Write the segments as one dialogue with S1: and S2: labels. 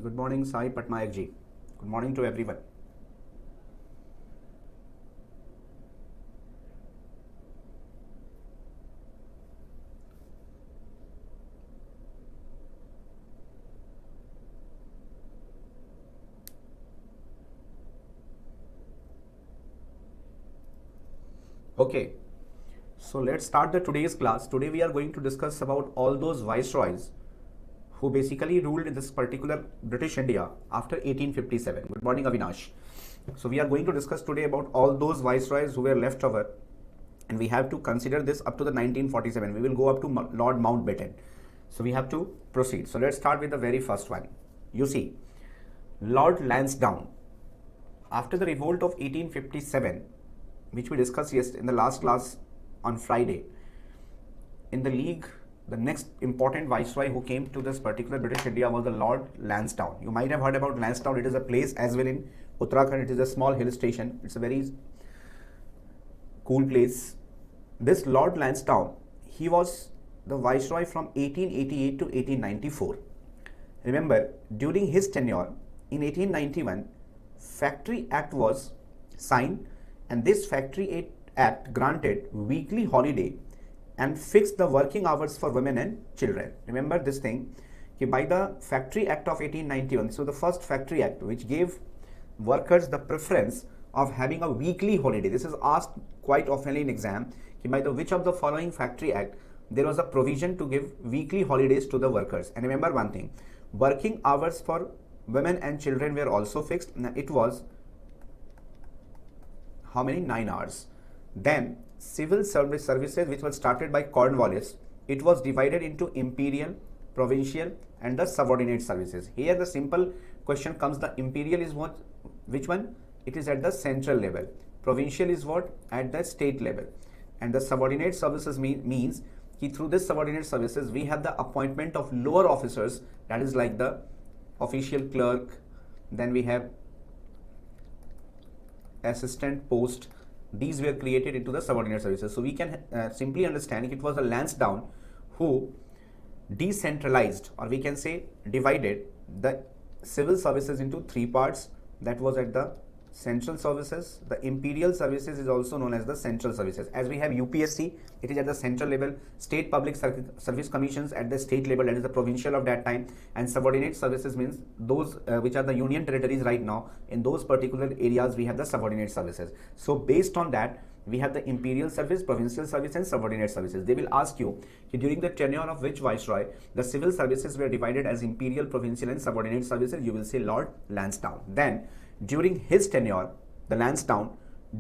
S1: Good morning, Sai Patnaik ji. Good morning to everyone. Okay, so let's start the today's class. Today we are going to discuss about all those viceroys who basically ruled in this particular British India after 1857. Good morning, Avinash. So we are going to discuss today about all those viceroys who were left over, and we have to consider this up to the 1947. We will go up to Lord Mountbatten. So we have to proceed. So let's start with the very first one. You see, Lord Lansdowne. After the revolt of 1857, which we discussed yesterday in the last class on Friday, in the League, the next important viceroy who came to this particular British India was the Lord Lansdowne. You might have heard about Lansdowne. It is a place as well in Uttarakhand. It is a small hill station. It's a very cool place. This Lord Lansdowne, he was the viceroy from 1888 to 1894. Remember, during his tenure in 1891, Factory Act was signed, and this Factory Act granted weekly holiday and fixed the working hours for women and children. Remember this thing, by the Factory Act of 1891, so the first Factory Act which gave workers the preference of having a weekly holiday. This is asked quite often in exam, by the which of the following Factory Act there was a provision to give weekly holidays to the workers. And remember one thing, working hours for women and children were also fixed. It was how many? 9 hours. Then civil services, which was started by Cornwallis, it was divided into imperial, provincial and the subordinate services. Here the simple question comes, the imperial is what? Which one? It is at the central level. Provincial is what? At the state level. And the subordinate services means through this subordinate services we have the appointment of lower officers, that is like the official clerk, then we have assistant post. These were created into the subordinate services. So we can simply understand it was a Lansdowne who decentralized, or we can say divided, the civil services into three parts. That was at the central services. The imperial services is also known as the central services. As we have UPSC, it is at the central level, state public service commissions at the state level, that is the provincial of that time, and subordinate services means those which are the union territories right now. In those particular areas we have the subordinate services. So based on that we have the imperial service, provincial service and subordinate services. They will ask you during the tenure of which viceroy the civil services were divided as imperial, provincial and subordinate services. You will say Lord Lansdowne. Then during his tenure, the Lansdowne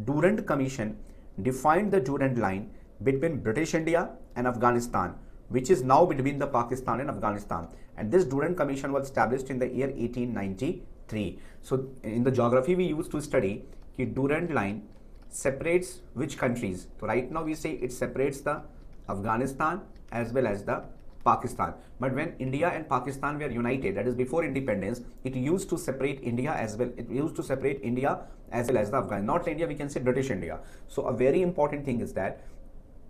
S1: Durand Commission defined the Durand line between British India and Afghanistan, which is now between the Pakistan and Afghanistan. And this Durand Commission was established in the year 1893. So in the geography we used to study that Durand line separates which countries. So right now we say it separates the Afghanistan as well as the Pakistan. But when India and Pakistan were united, that is before independence, it used to separate India as well. It used to separate India as well as the Afghanistan. Not India, we can say British India. So a very important thing is that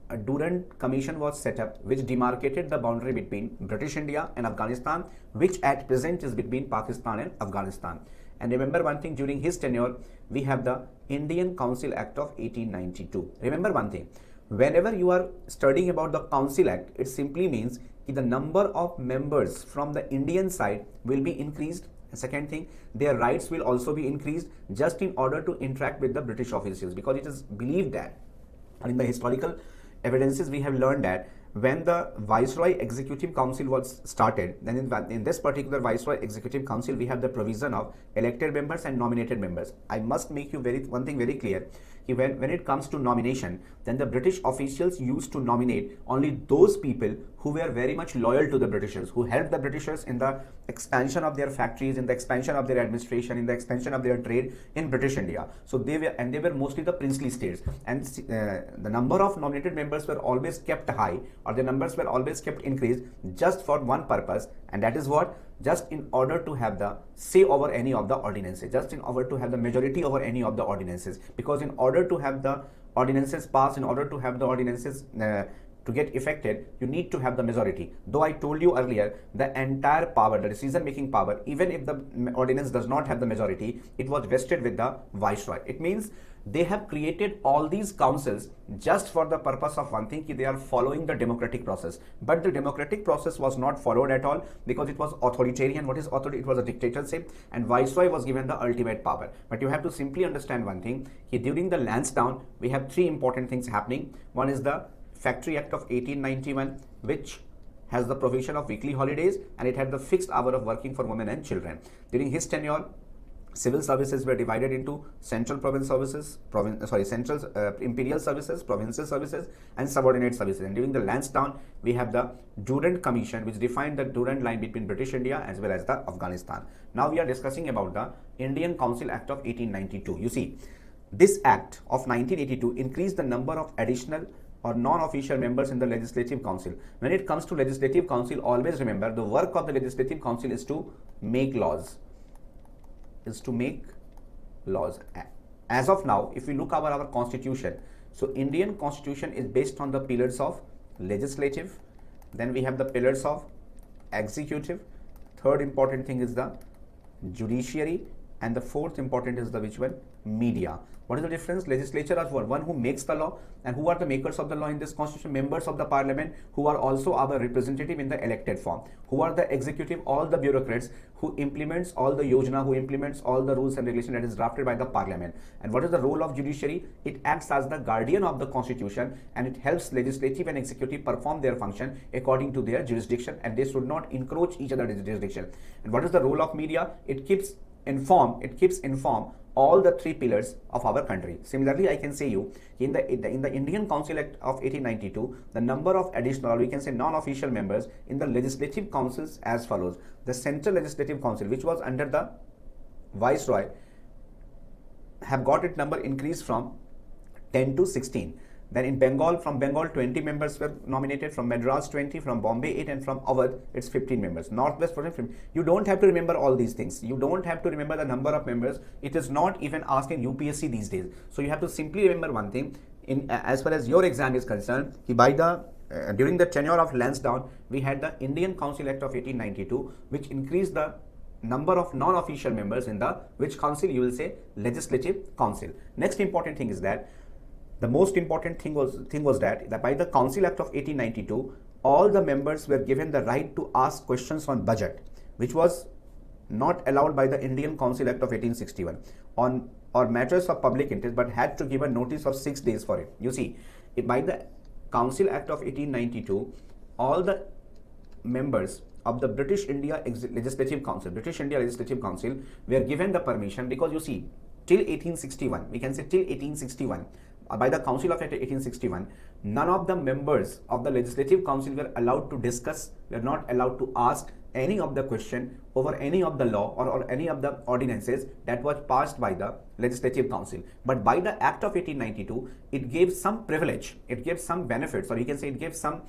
S1: a Durand Commission was set up which demarcated the boundary between British India and Afghanistan, which at present is between Pakistan and Afghanistan. And remember one thing, during his tenure, we have the Indian Council Act of 1892. Remember one thing, whenever you are studying about the Council Act, it simply means the number of members from the Indian side will be increased. And second thing, their rights will also be increased just in order to interact with the British officials, because it is believed that, and in the historical evidences we have learned that when the Viceroy Executive Council was started, then in this particular Viceroy Executive Council we have the provision of elected members and nominated members. I must make you one thing very clear. When it comes to nomination, then the British officials used to nominate only those people who were very much loyal to the Britishers, who helped the Britishers in the expansion of their factories, in the expansion of their administration, in the expansion of their trade in British India. So they were mostly the princely states, and the number of nominated members were always kept high, or the numbers were always kept increased just for one purpose, and that is what? Just in order to have the say over any of the ordinances, just in order to have the majority over any of the ordinances. Because in order to have the ordinances passed, in order to have the ordinances to get effected, you need to have the majority. Though I told you earlier, the entire power, the decision making power, even if the ordinance does not have the majority, it was vested with the viceroy. It means they have created all these councils just for the purpose of one thing, they are following the democratic process. But the democratic process was not followed at all, because it was authoritarian. What is authority? It was a dictatorship, and viceroy was given the ultimate power. But you have to simply understand one thing, during the Lansdowne, we have three important things happening. One is the Factory Act of 1891, which has the provision of weekly holidays, and it had the fixed hour of working for women and children. During his tenure, civil services were divided into central province services, central imperial services, provincial services, and subordinate services. And during the Lansdowne, we have the Durand Commission, which defined the Durand line between British India as well as the Afghanistan. Now we are discussing about the Indian Council Act of 1892. You see, this act of 1982 increased the number of additional or non-official members in the Legislative Council. When it comes to Legislative Council, always remember the work of the Legislative Council is to make laws. As of now, if we look at our constitution, so Indian constitution is based on the pillars of legislative, then we have the pillars of executive, third important thing is the judiciary, and the fourth important is the which one? Media. What is the difference? Legislature is one who makes the law, and who are the makers of the law in this constitution? Members of the parliament, who are also our representative in the elected form. Who are the executive? All the bureaucrats who implements all the yojana, who implements all the rules and regulations that is drafted by the parliament. And what is the role of judiciary? It acts as the guardian of the constitution, and it helps legislative and executive perform their function according to their jurisdiction, and they should not encroach each other's jurisdiction. And what is the role of media? It keeps inform all the three pillars of our country. Similarly, I can say you in the Indian Council Act of 1892, the number of additional, or we can say non-official members in the legislative councils as follows. The Central Legislative Council, which was under the Viceroy, have got its number increased from 10 to 16. Then in Bengal, from Bengal 20 members were nominated, from Madras 20, from Bombay 8, and from Awadh it's 15 members. Northwest Province, you don't have to remember all these things. You don't have to remember the number of members. It is not even asked in UPSC these days. So you have to simply remember one thing, as far as your exam is concerned, by the during the tenure of Lansdowne, we had the Indian Council Act of 1892, which increased the number of non-official members in the which council? You will say Legislative Council. Next important thing is that the most important thing was that by the Council Act of 1892, all the members were given the right to ask questions on budget, which was not allowed by the Indian Council Act of 1861 on or matters of public interest, but had to give a notice of 6 days for it. You see, by the Council Act of 1892, all the members of the British India Legislative Council, were given the permission, because you see, till 1861, we can say till 1861, by the Council of 1861, none of the members of the Legislative Council were allowed to discuss, were not allowed to ask any of the question over any of the law or any of the ordinances that was passed by the Legislative Council. But by the Act of 1892, it gave some privilege, it gave some benefits, or you can say it gave some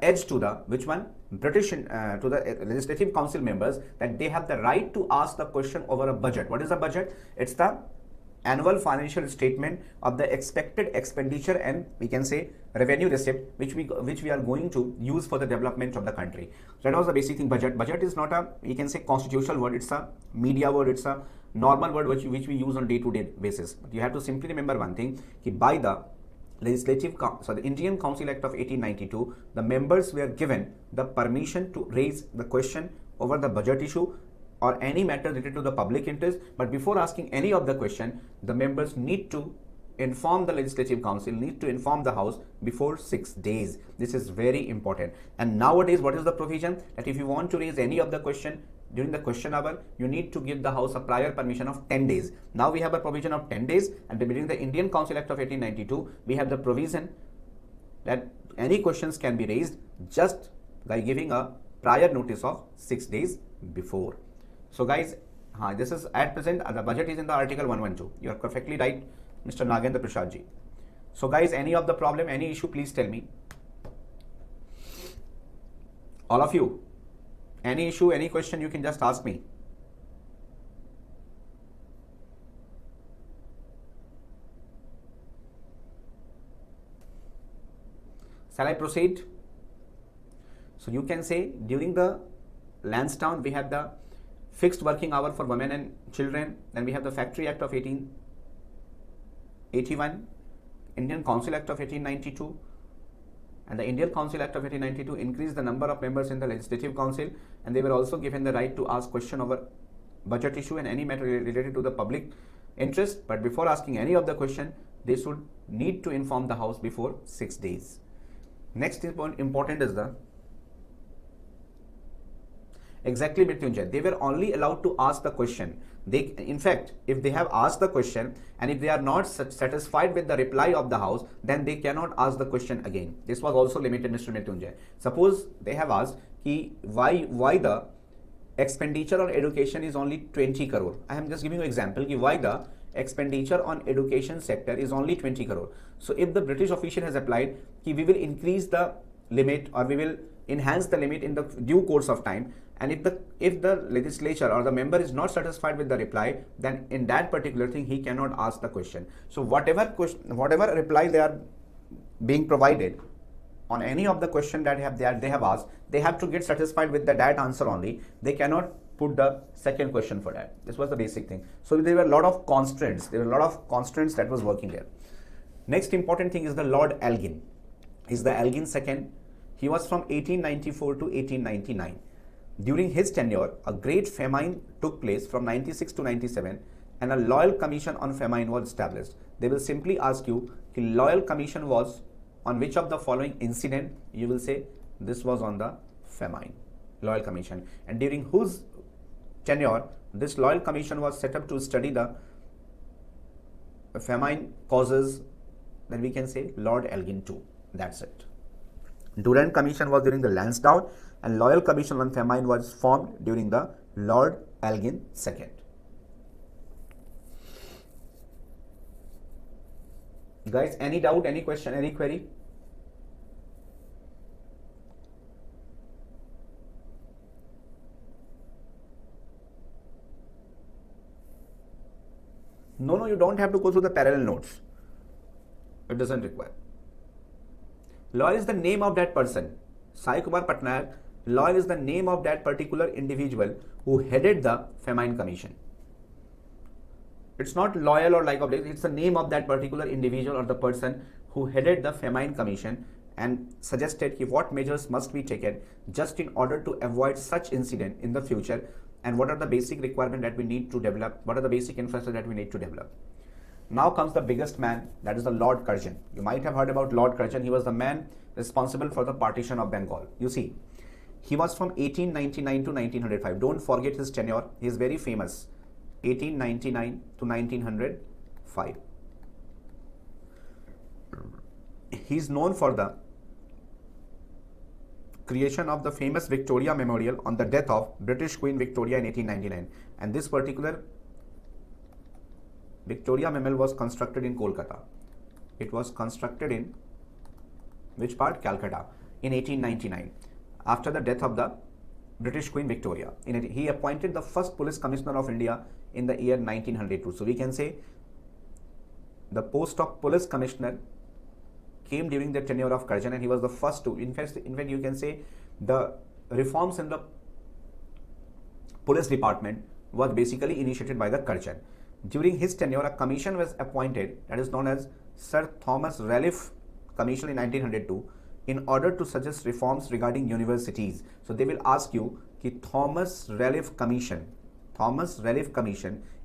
S1: edge to the which one? British to the Legislative Council members, that they have the right to ask the question over a budget. What is a budget? It's the annual financial statement of the expected expenditure and we can say revenue receipt which we are going to use for the development of the country. So that was the basic thing. Budget is not a, you can say, constitutional word, it's a media word, it's a normal word which we use on day-to-day basis. But you have to simply remember one thing, by the the Indian Council Act of 1892, the members were given the permission to raise the question over the budget issue or any matter related to the public interest. But before asking any of the question, the members need to inform the Legislative Council, need to inform the House before 6 days. This is very important. And nowadays, what is the provision? That if you want to raise any of the question during the question hour, you need to give the House a prior permission of 10 days. Now we have a provision of 10 days, and during the Indian Council Act of 1892, we have the provision that any questions can be raised just by giving a prior notice of 6 days before. So guys, this is at present, the budget is in the article 112. You are perfectly right, Mr. Nagendra Prasad ji. So guys, any of the problem, any issue, please tell me. All of you, any issue, any question, you can just ask me. Shall I proceed? So you can say during the Lansdowne we have the fixed working hour for women and children. Then we have the Factory Act of 1881, Indian Council Act of 1892, and the Indian Council Act of 1892 increased the number of members in the Legislative Council, and they were also given the right to ask question over budget issue and any matter related to the public interest. But before asking any of the question, they should need to inform the House before 6 days. Next important is the exactly Mrityunjay. They were only allowed to ask the question. They, in fact, if they have asked the question and if they are not satisfied with the reply of the House, then they cannot ask the question again. This was also limited, Mr. Mrityunjay. Suppose they have asked ki why the expenditure on education is only 20 crore. I am just giving you an example ki why the expenditure on education sector is only 20 crore. So if the British official has applied ki we will increase the limit or we will enhance the limit in the due course of time, and if the legislature or the member is not satisfied with the reply, then in that particular thing he cannot ask the question. So whatever reply they are being provided on any of the question that they have asked, they have to get satisfied with that answer only. They cannot put the second question for that. This was the basic thing. So there were a lot of constraints. There were a lot of constraints that was working there. Next important thing is the Lord Elgin. Is the Elgin second? He was from 1894 to 1899. During his tenure, a great famine took place from 96 to 97, and a Loyal Commission on Famine was established. They will simply ask you, the Loyal Commission was on which of the following incident? You will say this was on the famine, Loyal Commission. And during whose tenure this Loyal Commission was set up to study the famine causes? Then we can say Lord Elgin II. That's it. Durand Commission was during the Lansdowne, and Loyal Commission on Famine was formed during the Lord Elgin II. Guys, any doubt, any question, any query? No, you don't have to go through the parallel notes. It doesn't require. Loyal is the name of that person. Sai Kumar Patnaik, Loyal is the name of that particular individual who headed the Famine Commission. It's not loyal or like object, it's the name of that particular individual or the person who headed the Famine Commission and suggested what measures must be taken just in order to avoid such incident in the future, and what are the basic requirements that we need to develop, what are the basic infrastructure that we need to develop. Now comes the biggest man, that is the Lord Curzon. You might have heard about Lord Curzon. He was the man responsible for the partition of Bengal. You see, he was from 1899 to 1905. Don't forget his tenure. He is very famous. 1899 to 1905. He is known for the creation of the famous Victoria Memorial on the death of British Queen Victoria in 1899. And this particular Victoria Memorial was constructed in Kolkata. It was constructed in which part? Calcutta in 1899 after the death of the British Queen Victoria. He appointed the first Police Commissioner of India in the year 1902. So we can say the post of Police Commissioner came during the tenure of Curzon, and he was the first to. In fact, you can say the reforms in the police department was basically initiated by the Curzon. During his tenure, a commission was appointed that is known as Sir Thomas Ralph Commission in 1902 in order to suggest reforms regarding universities. So they will ask you that Thomas Ralph Commission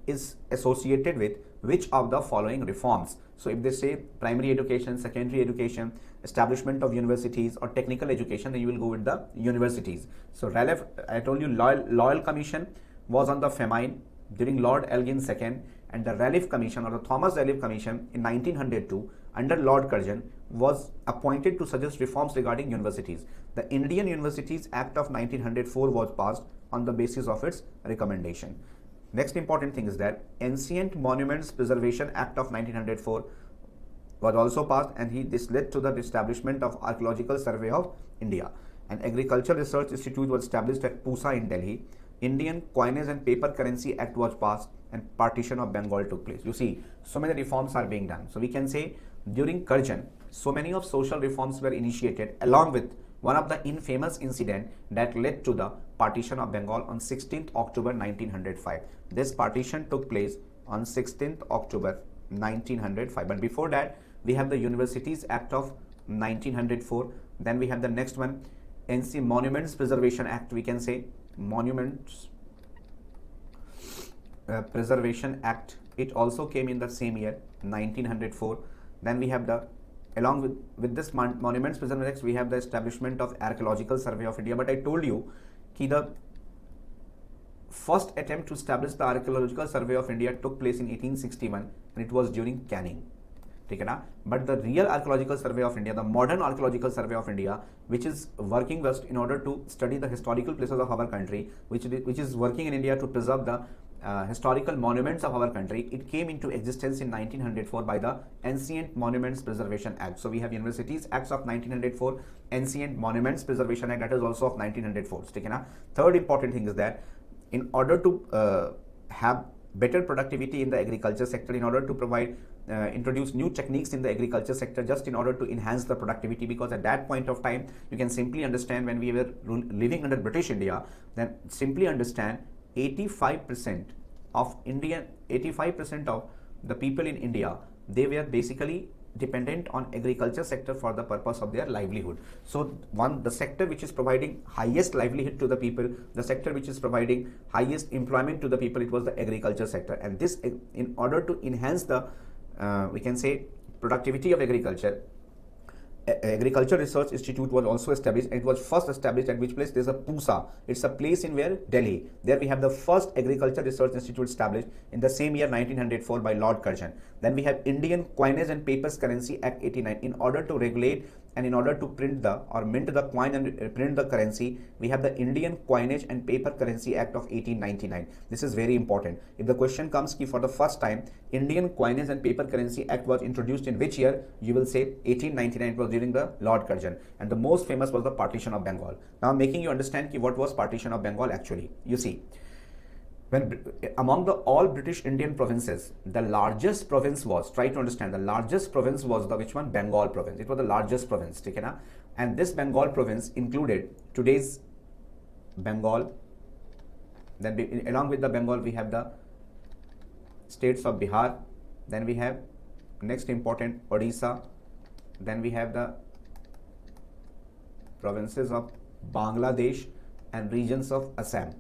S1: is associated with which of the following reforms. So if they say primary education, secondary education, establishment of universities, or technical education, then you will go with the universities. So Ralph, I told you, Loyal Commission was on the famine during Lord Elgin II, and the Ralph Commission or the Thomas Ralph Commission in 1902 under Lord Curzon was appointed to suggest reforms regarding universities. The Indian Universities Act of 1904 was passed on the basis of its recommendation. Next important thing is that Ancient Monuments Preservation Act of 1904 was also passed, and this led to the establishment of Archaeological Survey of India. An Agricultural Research Institute was established at Pusa in Delhi. Indian Coinage and Paper Currency Act was passed, and partition of Bengal took place. You see, so many reforms are being done. So we can say during Curzon, so many of social reforms were initiated, along with one of the infamous incident that led to the partition of Bengal on 16th October 1905. This partition took place on 16th October 1905. But before that, we have the Universities Act of 1904. Then we have the next one, NC Monuments Preservation Act. We can say Monuments Preservation Act. It also came in the same year, 1904. Then we have the, along with this Monuments Preservation Act, we have the establishment of Archaeological Survey of India. But I told you that the first attempt to establish the Archaeological Survey of India took place in 1861, and it was during Canning. But the real Archaeological Survey of India, the modern Archaeological Survey of India, which is working best in order to study the historical places of our country, which is working in India to preserve the historical monuments of our country, it came into existence in 1904 by the Ancient Monuments Preservation Act. So we have Universities Acts of 1904, Ancient Monuments Preservation Act, that is also of 1904. Third important thing is that in order to have better productivity in the agriculture sector, in order to provide introduce new techniques in the agriculture sector, just in order to enhance the productivity, because at that point of time, you can simply understand, when we were living under British India, then simply understand 85% of the people in India, they were basically dependent on agriculture sector for the purpose of their livelihood. So the sector which is providing highest livelihood to the people, the sector which is providing highest employment to the people, it was the agriculture sector. And this, in order to enhance the we can say productivity of agriculture, Agriculture Research Institute was also established, and it was first established at which place? There's a Pusa. It's a place in where? Delhi. There we have the first Agriculture Research Institute established in the same year 1904 by Lord Curzon. Then we have Indian Coinage and Papers Currency Act 89. In order to regulate and in order to print the or mint the coin and print the currency, we have the Indian Coinage and Paper Currency Act of 1899. This is very important. If the question comes for the first time, Indian Coinage and Paper Currency Act was introduced in which year? You will say 1899. It was during the Lord Curzon, and the most famous was the partition of Bengal. Now making you understand what was partition of Bengal actually. You see, when among the all British Indian provinces, the largest province was, try to understand, the largest province was the which one? Bengal province. It was the largest province, and this Bengal province included today's Bengal. Then along with the Bengal, we have the states of Bihar. Then we have next important Odisha. Then we have the provinces of Bangladesh and regions of Assam.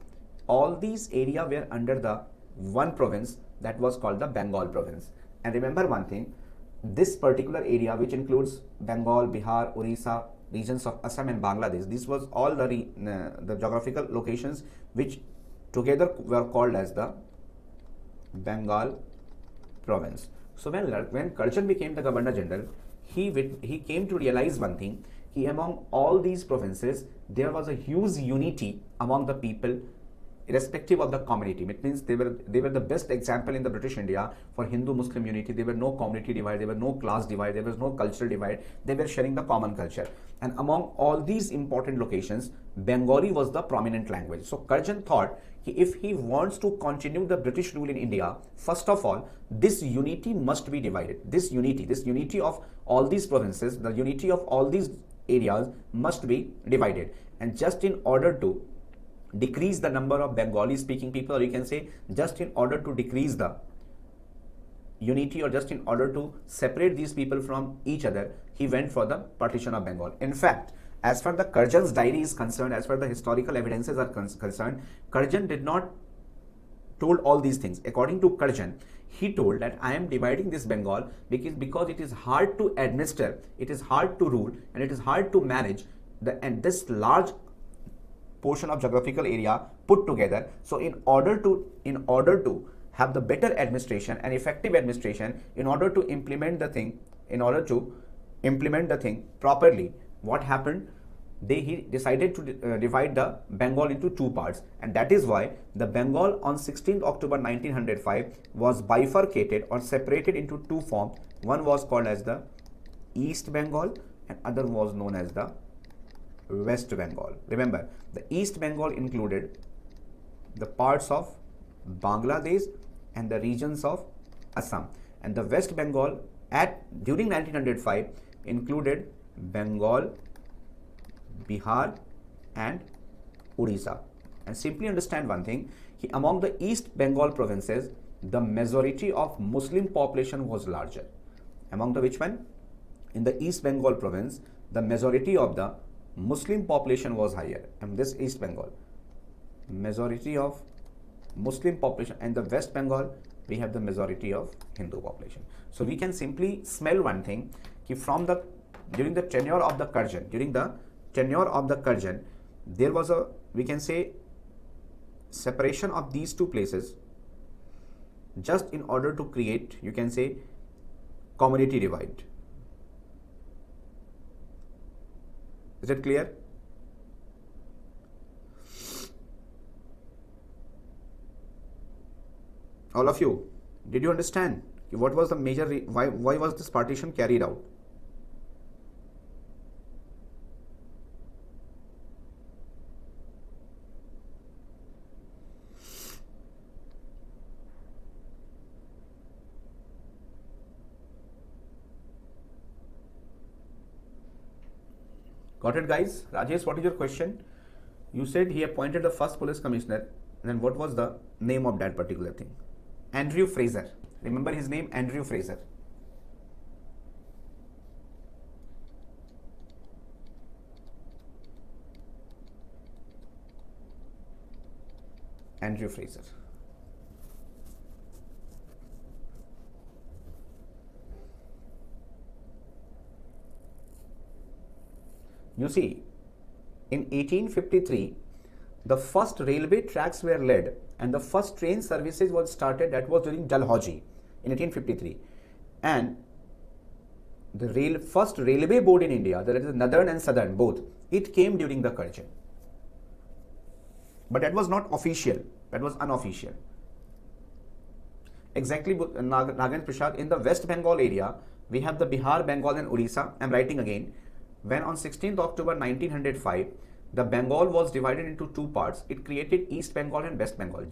S1: All these areas were under the one province that was called the Bengal province. And remember one thing, this particular area which includes Bengal, Bihar, Orissa, regions of Assam and Bangladesh, this was all the geographical locations which together were called as the Bengal province. So when Curzon became the Governor General, he came to realize one thing, among all these provinces, there was a huge unity among the people, irrespective of the community. It means they were the best example in the British India for Hindu-Muslim unity. There were no community divide, there were no class divide, there was no cultural divide. They were sharing the common culture. And among all these important locations, Bengali was the prominent language. So Curzon thought, if he wants to continue the British rule in India, first of all, this unity must be divided. This unity of all these provinces, the unity of all these areas must be divided. And just in order to decrease the number of Bengali speaking people, or you can say just in order to decrease the unity, or just in order to separate these people from each other, he went for the partition of Bengal. In fact, as far the Curzon's diary is concerned, as far the historical evidences are concerned, Curzon did not told all these things. According to Curzon, he told that I am dividing this Bengal because it is hard to administer, it is hard to rule, and it is hard to manage and this large portion of geographical area put together. So in order to have the better administration and effective administration, in order to implement the thing properly, what happened? He decided to divide the Bengal into two parts, and that is why the Bengal on 16th October 1905 was bifurcated or separated into two forms. One was called as the East Bengal and other was known as the West Bengal. Remember, the East Bengal included the parts of Bangladesh and the regions of Assam, and the West Bengal during 1905 included Bengal, Bihar and Odisha. And simply understand one thing, among the East Bengal provinces, the majority of Muslim population was larger. Among the which one? In the East Bengal province, the majority of the Muslim population was higher. And this East Bengal, majority of Muslim population, and the West Bengal, we have the majority of Hindu population. So we can simply smell one thing, from the during the tenure of the Karjan, there was a, we can say, separation of these two places just in order to create, you can say, community divide. Is it clear? All of you, did you understand what was the major, why was this partition carried out? Got it, guys? Rajesh, what is your question? You said he appointed the first police commissioner, and then what was the name of that particular thing? Andrew Fraser. Remember his name, Andrew Fraser. Andrew Fraser. You see, in 1853, the first railway tracks were laid and the first train services was started. That was during Dalhousie in 1853. And the first railway board in India, that is Northern and Southern both, it came during the Karjan. But that was not official, that was unofficial. Exactly, Nagan Prasad, in the West Bengal area, we have the Bihar, Bengal and Odisha. I am writing again. When on 16th October 1905, the Bengal was divided into two parts, it created East Bengal and West Bengal.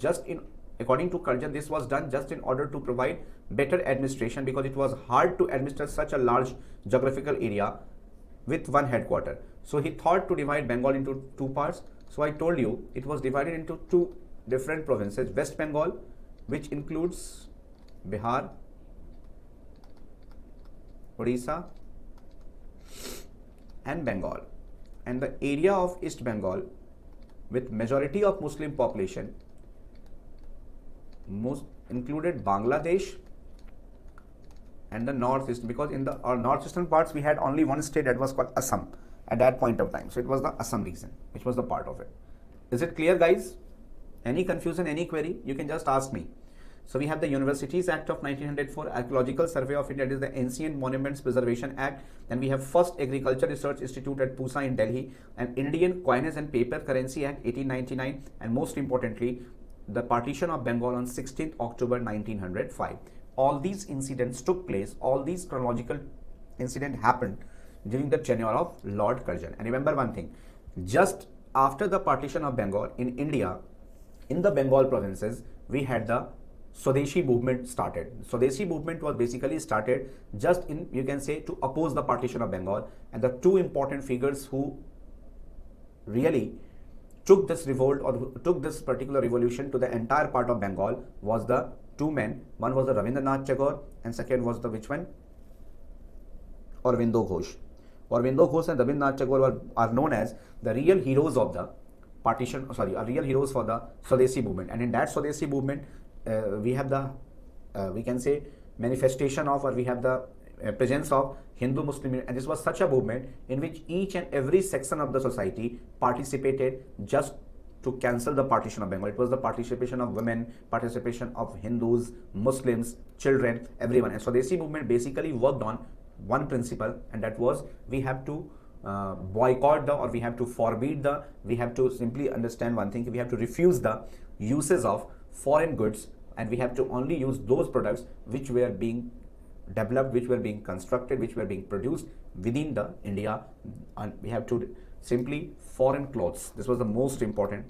S1: According to Karjan, this was done just in order to provide better administration, because it was hard to administer such a large geographical area with one headquarter. So he thought to divide Bengal into two parts. So I told you it was divided into two different provinces, West Bengal, which includes Bihar, Odisha and Bengal, and the area of East Bengal with majority of Muslim population included Bangladesh and the northeast, because in the northeastern parts we had only one state, that was called Assam at that point of time. So it was the Assam region which was the part of it. Is it clear, guys? Any confusion, any query, you can just ask me. So we have the Universities Act of 1904, Archaeological Survey of India, that is the Ancient Monuments Preservation Act. Then we have first Agriculture Research Institute at Pusa in Delhi, and Indian Coinage and Paper Currency Act 1899, and most importantly, the partition of Bengal on 16th October 1905. All these incidents took place, all these chronological incidents happened during the tenure of Lord Curzon. And remember one thing, just after the partition of Bengal in India, in the Bengal provinces, we had the Swadeshi movement started. Swadeshi movement was basically started just in, you can say, to oppose the partition of Bengal. And the two important figures who really took this revolt or took this particular revolution to the entire part of Bengal was the two men. One was the Rabindranath Tagore and second was the which one? Aurobindo Ghosh. Aurobindo Ghosh and Rabindranath Tagore are known as the real heroes of the partition, real heroes for the Swadeshi movement. And in that Swadeshi movement, we have the, we can say, manifestation of, or we have the presence of Hindu Muslim, and this was such a movement in which each and every section of the society participated just to cancel the partition of Bengal. It was the participation of women, participation of Hindus, Muslims, children, everyone. And Swadeshi movement basically worked on one principle, and that was we have to boycott the, or we have to forbid the, we have to simply understand one thing, we have to refuse the uses of foreign goods, and we have to only use those products which were being developed, which were being constructed, which were being produced within the India, and we have to simply foreign clothes. This was the most important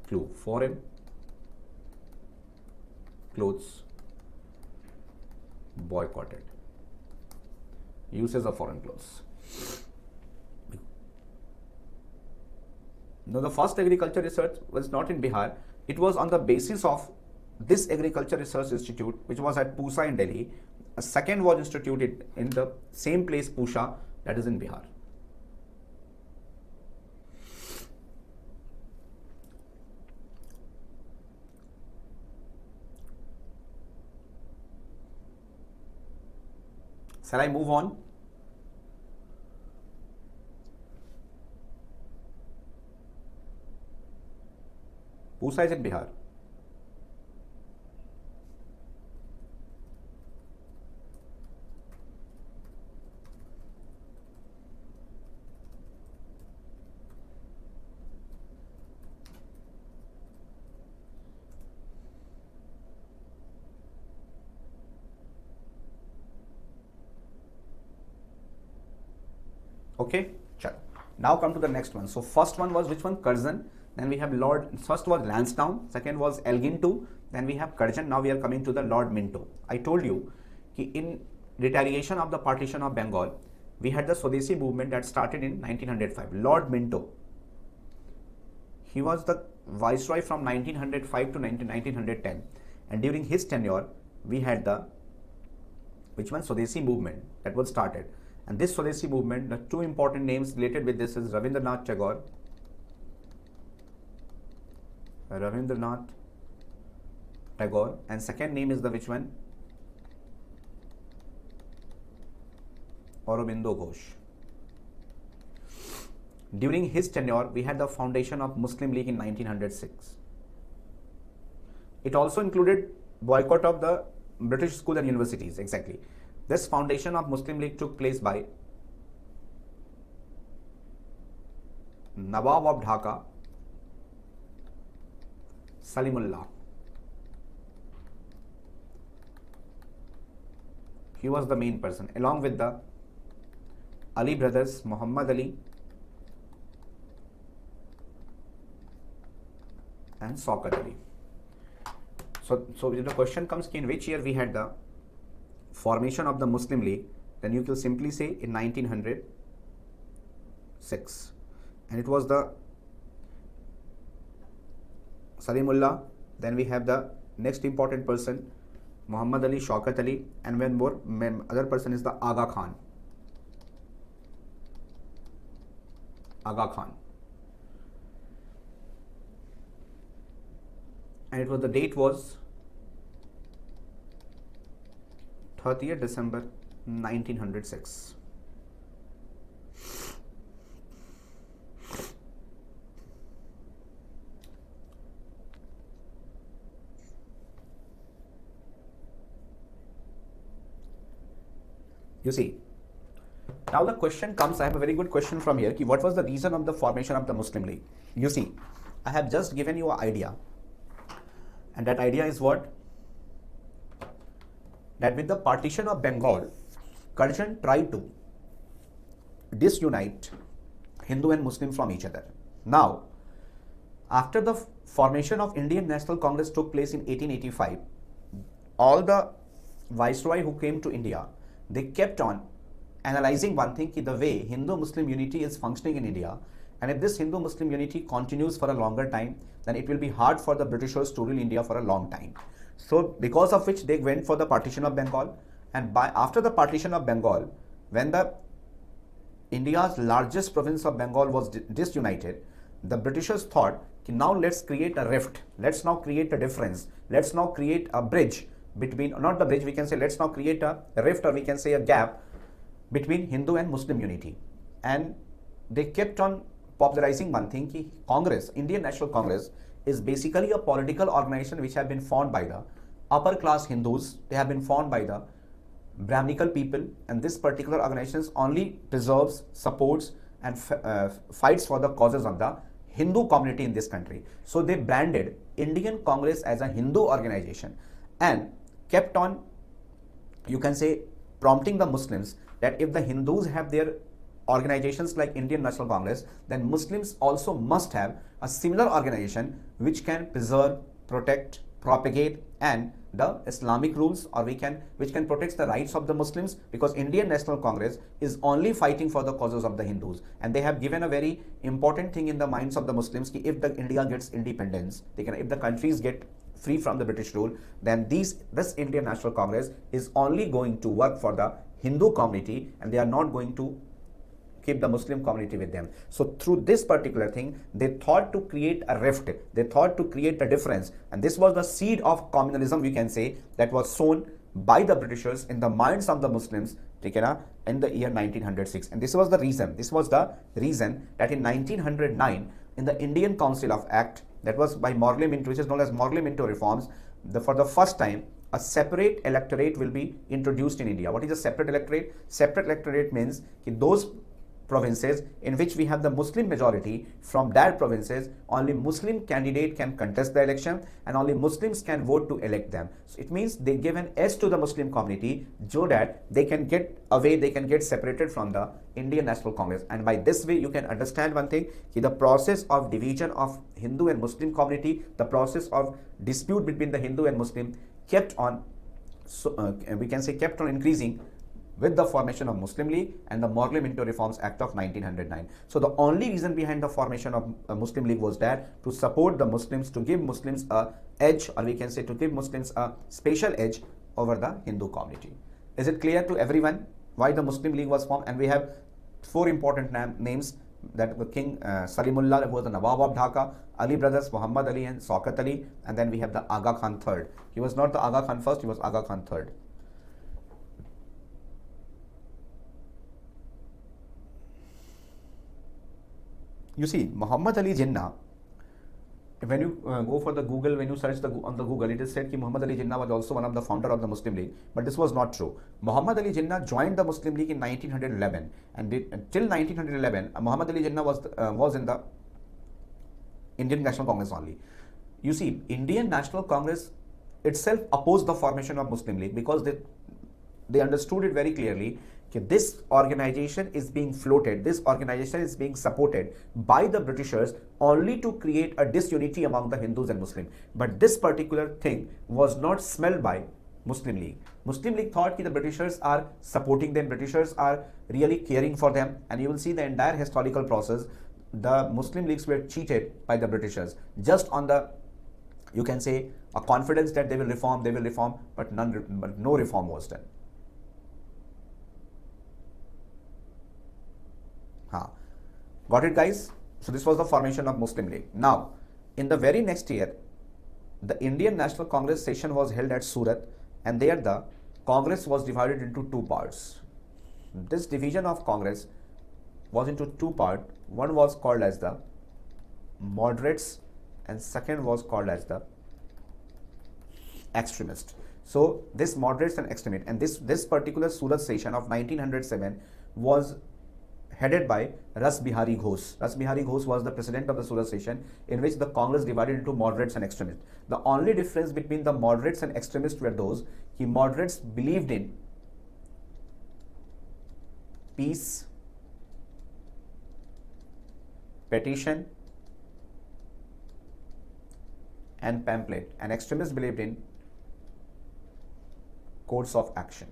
S1: clue. Foreign clothes boycotted. Uses of foreign clothes. Now, the first agriculture research was not in Bihar. It was on the basis of this Agriculture Research Institute, which was at Pusa in Delhi. A second was instituted in the same place, Pusha, that is in Bihar. Shall I move on? Pusa is in Bihar. Okay, chalo. Now come to the next one. So first one was which one? Curzon. Then we have Lord, first was Lansdowne, second was Elgin II, then we have Curzon. Now we are coming to the Lord Minto. I told you that in retaliation of the partition of Bengal, we had the Swadesi movement that started in 1905. Lord Minto, he was the viceroy from 1905 to 1910, and during his tenure, we had the which one? Swadesi movement that was started. And this Swadesi movement, the two important names related with this is Rabindranath Tagore. Rabindranath Tagore, and second name is the which one? Aurobindo Ghosh. During his tenure, we had the foundation of Muslim League in 1906. It also included boycott of the British schools and universities. Exactly. This foundation of Muslim League took place by Nawab of Dhaka, Salimullah. He was the main person, along with the Ali brothers, Muhammad Ali and Shaukat Ali. So if the question comes in which year we had the formation of the Muslim League, then you can simply say in 1906, and it was the Salimullah. Then we have the next important person, Muhammad Ali, Shaukat Ali, and one more other person is the Aga Khan. Aga Khan. And it was the date was 30th December 1906. You see, now the question comes, I have a very good question from here, what was the reason of the formation of the Muslim League? You see, I have just given you an idea, and that idea is what? That with the partition of Bengal, Curzon tried to disunite Hindu and Muslim from each other. Now, after the formation of Indian National Congress took place in 1885, all the viceroy who came to India, they kept on analyzing one thing, the way Hindu-Muslim unity is functioning in India, and if this Hindu-Muslim unity continues for a longer time, then it will be hard for the Britishers to rule India for a long time. So because of which they went for the partition of Bengal, and after the partition of Bengal, when the India's largest province of Bengal was disunited, the Britishers thought, now let's create a rift, let's now create a difference, let's now create a bridge between, not the bridge, we can say let's now create a rift, or we can say a gap between Hindu and Muslim unity. And they kept on popularizing one thing, ki Congress, Indian National Congress, is basically a political organization which have been formed by the upper class Hindus, they have been formed by the Brahminical people, and this particular organization only preserves, supports and fights for the causes of the Hindu community in this country. So they branded Indian Congress as a Hindu organization and kept on, you can say, prompting the Muslims that if the Hindus have their organizations like Indian National Congress, then Muslims also must have a similar organization which can preserve, protect, propagate and the Islamic rules, or which can protect the rights of the Muslims, because Indian National Congress is only fighting for the causes of the Hindus, and they have given a very important thing in the minds of the Muslims कि if the India gets independence, if the countries get free from the British rule, then this Indian National Congress is only going to work for the Hindu community, and they are not going to keep the Muslim community with them. So through this particular thing, they thought to create a rift, they thought to create a difference, and this was the seed of communalism, we can say, that was sown by the Britishers in the minds of the Muslims in the year 1906. And this was the reason that in 1909, in the Indian Council of Act, that was by Morley Minto, which is known as Morley Minto reforms, for the first time a separate electorate will be introduced in India. What is a separate electorate? Separate electorate means that those provinces in which we have the Muslim majority, from that provinces only Muslim candidate can contest the election, and only Muslims can vote to elect them. So it means they give an edge to the Muslim community so that they can get away, they can get separated from the Indian National Congress. And by this way you can understand one thing, the process of division of Hindu and Muslim community, the process of dispute between the Hindu and Muslim kept on, we can say kept on increasing with the formation of Muslim League and the Morley Minto Reforms Act of 1909. So the only reason behind the formation of Muslim League was that to support the Muslims, to give Muslims a edge, or we can say to give Muslims a special edge over the Hindu community. Is it clear to everyone why the Muslim League was formed? And we have four important names, that King Salimullah, who was the Nawab of Dhaka, Ali brothers Muhammad Ali and Shaukat Ali, and then we have the Aga Khan III. He was not the Aga Khan first, he was Aga Khan III. You see, Muhammad Ali Jinnah, when you go for the Google, when you search on the Google, it is said that Muhammad Ali Jinnah was also one of the founder of the Muslim League, but this was not true. Muhammad Ali Jinnah joined the Muslim League in 1911, and till 1911, Muhammad Ali Jinnah was in the Indian National Congress only. You see, Indian National Congress itself opposed the formation of Muslim League because they understood it very clearly. This organization is being floated, this organization is being supported by the Britishers only to create a disunity among the Hindus and Muslims. But this particular thing was not smelled by Muslim League. Muslim League thought that the Britishers are supporting them, Britishers are really caring for them, and you will see the entire historical process. The Muslim Leagues were cheated by the Britishers just on the, you can say, a confidence that they will reform, but no reform was done. Got it, guys? So this was the formation of Muslim League. Now, in the very next year, the Indian National Congress session was held at Surat, and there the Congress was divided into two parts. This division of Congress was into two parts. One was called as the moderates, and second was called as the extremists. So this moderates and extremists, and this particular Surat session of 1907 was headed by Ras Bihari Ghosh. Ras Bihari Ghosh was the president of the Surat session, in which the Congress divided into moderates and extremists. The only difference between the moderates and extremists were those that moderates believed in peace, petition, and pamphlet, and extremists believed in course of action.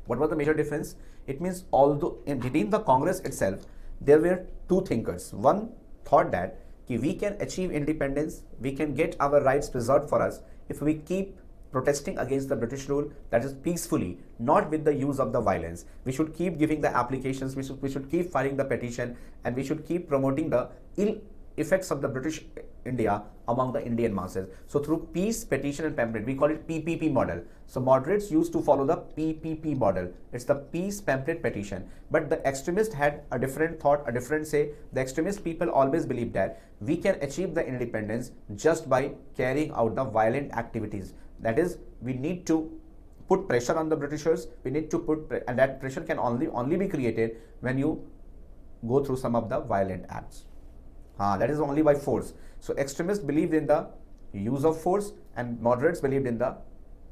S1: What was the major difference? It means although within the Congress itself, there were two thinkers. One thought that we can achieve independence, we can get our rights preserved for us if we keep protesting against the British rule, that is peacefully, not with the use of the violence. We should keep giving the applications, we should keep filing the petition, and we should keep promoting the ill effects of the British India among the Indian masses. So through peace, petition, and pamphlet, we call it PPP model. So moderates used to follow the PPP model. It's the peace, pamphlet, petition. But the extremists had a different thought, a different say. The extremist people always believed that we can achieve the independence just by carrying out the violent activities. That is, we need to put pressure on the Britishers. We need to and that pressure can only be created when you go through some of the violent acts. That is only by force. So extremists believed in the use of force, and moderates believed in the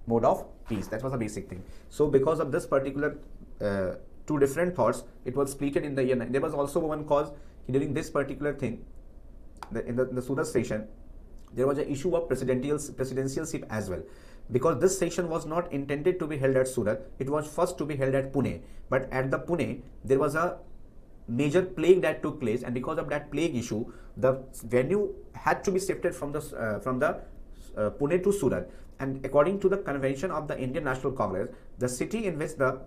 S1: mode of peace. That was a basic thing. So because of this particular two different thoughts, it was split in the year. There was also one cause during this particular thing, in the Surat session, there was an issue of presidentialship as well, because this session was not intended to be held at Surat. It was first to be held at Pune, but at the Pune there was a major plague that took place, and because of that plague issue, the venue had to be shifted from the Pune to Surat. And according to the convention of the Indian National Congress, the city in which the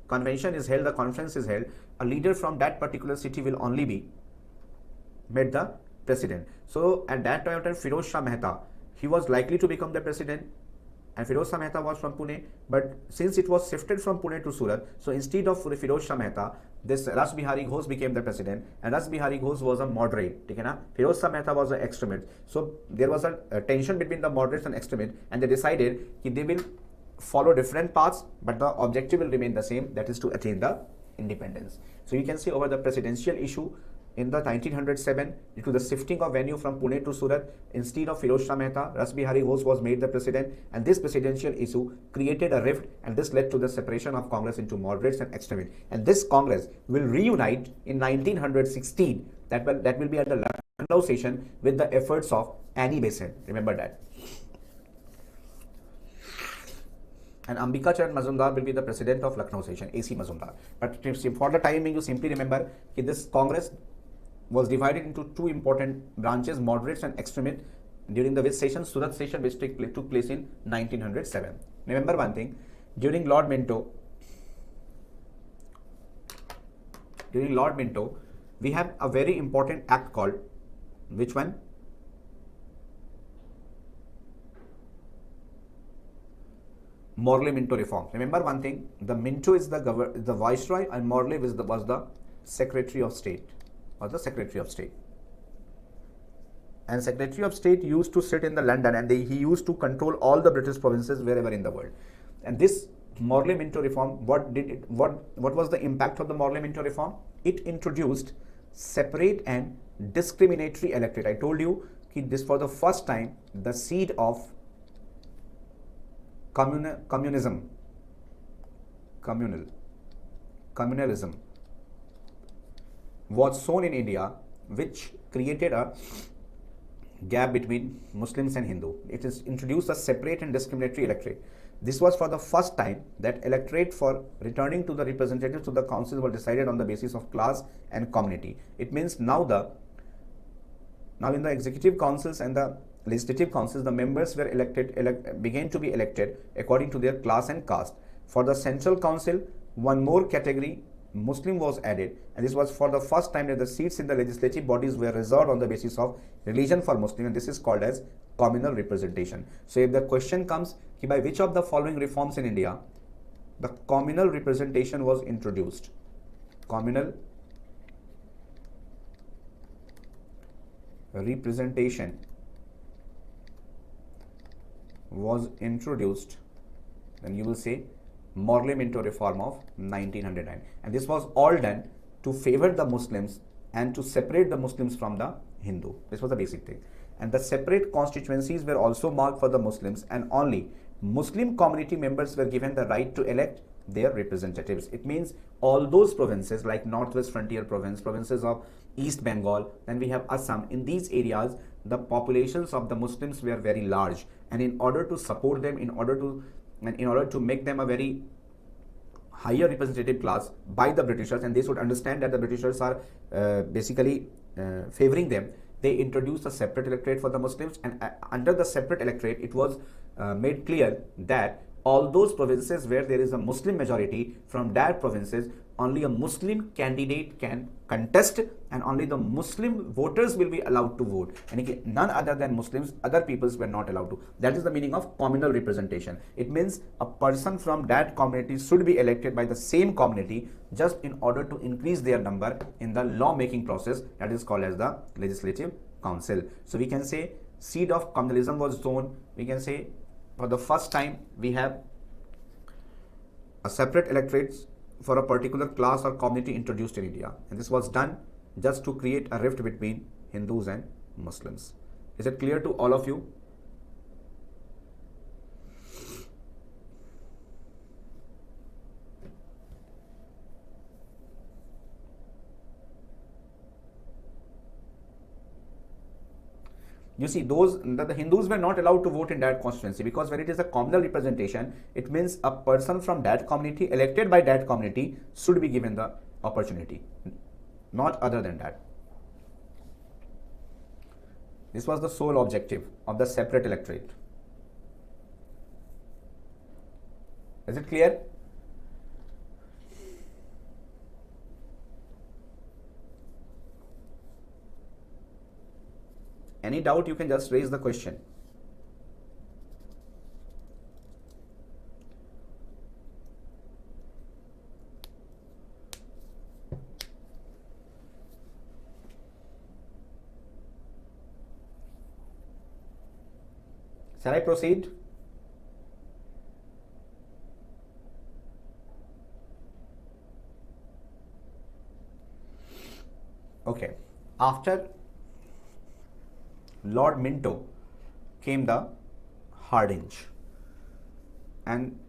S1: convention is held, the conference is held, a leader from that particular city will only be made the president. So at that time, Firoz Shah Mehta, he was likely to become the president, and Firoz Shah Mehta was from Pune, but since it was shifted from Pune to Surat, so instead of Firoz Shah Mehta, this Ras Bihari Ghosh became the president, and Ras Bihari Ghosh was a moderate, okay, na? Firoz Shah Mehta was an extremist. So there was a tension between the moderates and extremists, and they decided that they will follow different paths, but the objective will remain the same, that is to attain the independence. So you can see over the presidential issue in the 1907, due to the shifting of venue from Pune to Surat, instead of Firoz Shah Mehta, Ras Bihari Ghosh was made the president, and this presidential issue created a rift, and this led to the separation of Congress into moderates and extremists. And this Congress will reunite in 1916. That will be at the Lucknow session with the efforts of Annie Besant. Remember that. And Ambika Charan Mazumdar will be the president of Lucknow session, AC Mazumdar. But for the time being, you simply remember that this Congress was divided into two important branches, moderates and extremists, during the which session, Surat session, which took place in 1907. Remember one thing, during Lord Minto, we have a very important act called, which one? Morley-Minto reform. Remember one thing, the Minto is the viceroy, and Morley was the Secretary of State. And Secretary of State used to sit in the London, and he used to control all the British provinces wherever in the world. And this Morley-Minto reform, what was the impact of the Morley-Minto reform? It introduced separate and discriminatory electorate. I told you that this, for the first time, the seed of communalism was sown in India, which created a gap between Muslims and Hindu. It is introduced a separate and discriminatory electorate. This was for the first time that electorate for returning to the representatives to the councils were decided on the basis of class and community. It means now in the executive councils and the legislative councils, the members were began to be elected according to their class and caste. For the central council, one more category, Muslim, was added, and this was for the first time that the seats in the legislative bodies were reserved on the basis of religion for Muslim, and this is called as communal representation. So if the question comes, by which of the following reforms in India the communal representation was introduced? Communal representation was introduced, then you will say Morley-Minto reform of 1909, and this was all done to favor the Muslims and to separate the Muslims from the Hindu. This was the basic thing. And the separate constituencies were also marked for the Muslims, and only Muslim community members were given the right to elect their representatives. It means all those provinces like Northwest Frontier Province, provinces of East Bengal, then we have Assam. In these areas, the populations of the Muslims were very large, and in order to support them, in order to make them a very higher representative class by the Britishers, and they should understand that the Britishers are basically favoring them, they introduced a separate electorate for the Muslims, and under the separate electorate, it was made clear that all those provinces where there is a Muslim majority, from that provinces only a Muslim candidate can contest, and only the Muslim voters will be allowed to vote, and none other than Muslims, other peoples were not allowed to. That is the meaning of communal representation. It means a person from that community should be elected by the same community just in order to increase their number in the law making process, that is called as the legislative council. So we can say seed of communalism was sown. We can say for the first time we have a separate electorate for a particular class or community introduced in India, and this was done just to create a rift between Hindus and Muslims. Is it clear to all of you? you see, the Hindus were not allowed to vote in that constituency, because when it is a communal representation, it means a person from that community, elected by that community, should be given the opportunity, not other than that. This was the sole objective of the separate electorate. Is it clear? Any doubt, you can just raise the question. Shall I proceed? Okay. After Lord Minto came the Hardinge, and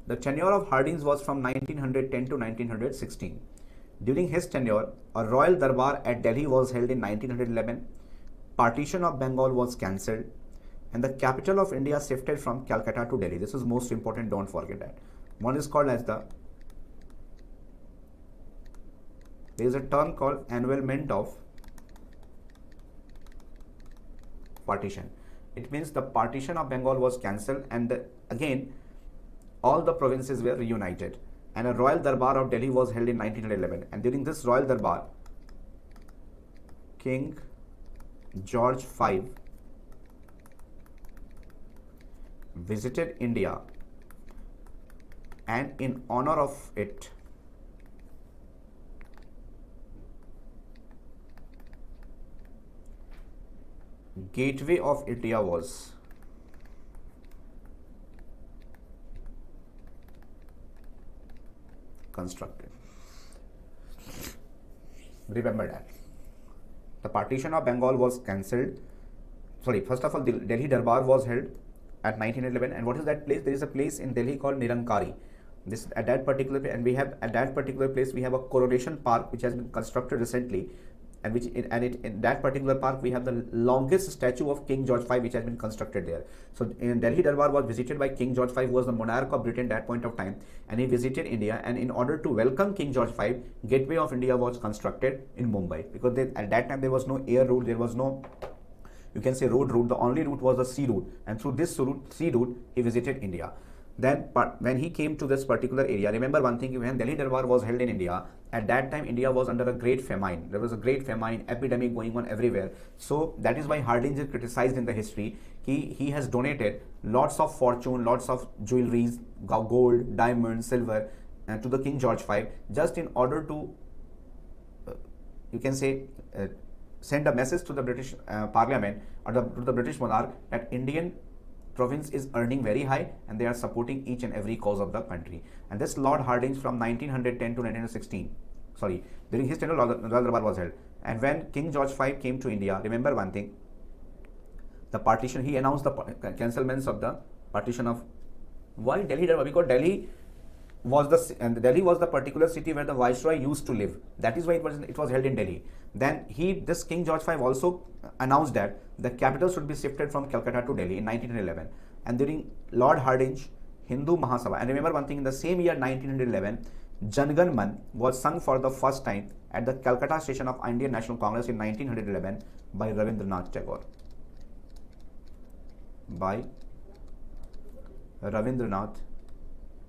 S1: the tenure of Hardinge was from 1910 to 1916. During his tenure, a royal darbar at Delhi was held in 1911. Partition of Bengal was cancelled, and the capital of India shifted from Calcutta to Delhi. This is most important, don't forget that. One is called as there is a term called annulment of partition. It means the partition of Bengal was cancelled, and again all the provinces were reunited, and a royal darbar of Delhi was held in 1911. And during this royal darbar, King George V visited India, and in honor of it, Gateway of India was constructed. Remember that. The partition of Bengal was cancelled. Sorry, first of all, the Delhi Darbar was held at 1911. And what is that place? There is a place in Delhi called Nirankari. This at that particular place, and we have at that particular place we have a coronation park which has been constructed recently, and in that particular park we have the longest statue of King George V which has been constructed there. So in Delhi Darbar was visited by King George V, who was the monarch of Britain at that point of time, and he visited India, and in order to welcome King George V, Gateway of India was constructed in Mumbai, because at that time there was no air route, there was no, you can say, road route. The only route was the sea route, and through this sea route he visited India. Then when he came to this particular area, remember one thing, when Delhi Darbar was held in India, at that time India was under a great famine. There was a great famine epidemic going on everywhere. So that is why Hardinge is criticized in the history. He has donated lots of fortune, lots of jewelries, gold, diamonds, silver, to the King George V, just in order to, you can say, send a message to the British Parliament or to the British monarch that Indian province is earning very high and they are supporting each and every cause of the country. And this Lord Hardinge from 1910 to 1916, sorry, during his tenure, Royal Darbar was held. And when King George V came to India, remember one thing, the partition, he announced the cancelments of the partition of, why Delhi Darbar? Because Delhi was the particular city where the Viceroy used to live. That is why it was held in Delhi. Then this King George V also announced that the capital should be shifted from Calcutta to Delhi in 1911. And during Lord Hardinge Hindu Mahasabha, and remember one thing, in the same year 1911, Jan Gan Man was sung for the first time at the Calcutta station of Indian National Congress in 1911 by Rabindranath Tagore. By Rabindranath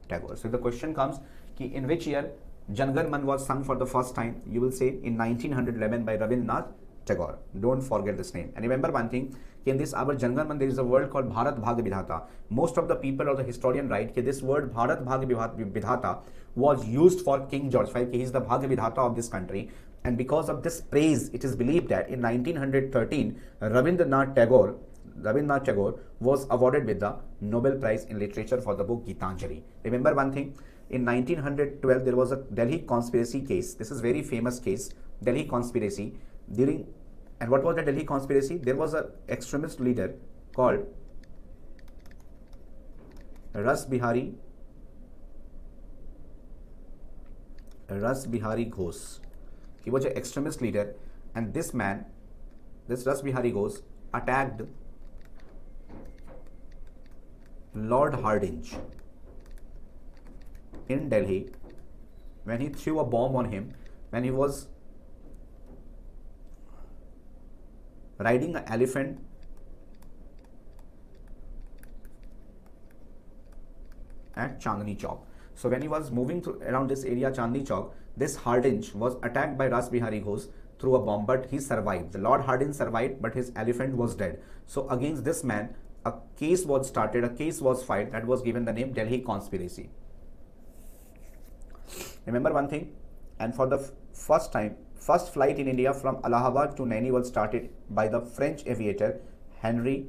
S1: Tagore. So the question comes, in which year Jan Gan Man was sung for the first time? You will say in 1911 by Rabindranath Tagore. Don't forget this name. And remember one thing, in this our Jan Gan Man, there is a word called Bharat Bhagya Vidhata. Most of the people or the historian write that this word Bharat Bhagya Vidhata was used for King George V. He is the Bhagya Vidhata of this country. And because of this praise, it is believed that in 1913, Rabindranath Tagore was awarded with the Nobel Prize in Literature for the book Gitanjali. Remember one thing, in 1912 there was a Delhi conspiracy case. This is very famous case, Delhi conspiracy. And what was the Delhi conspiracy? There was an extremist leader called Ras Bihari Ghosh. He was an extremist leader, and this Ras Bihari Ghosh attacked Lord Hardinge in Delhi when he threw a bomb on him when he was riding an elephant at Chandni Chowk. So when he was moving around this area, Chandni Chowk, this Hardinge was attacked by Ras Bihari Ghosh through a bomb, but he survived. The Lord Hardinge survived, but his elephant was dead. So against this man, a case was started, a case was filed that was given the name Delhi Conspiracy. Remember one thing, and for the first time, first flight in India from Allahabad to Naini was started by the French aviator Henry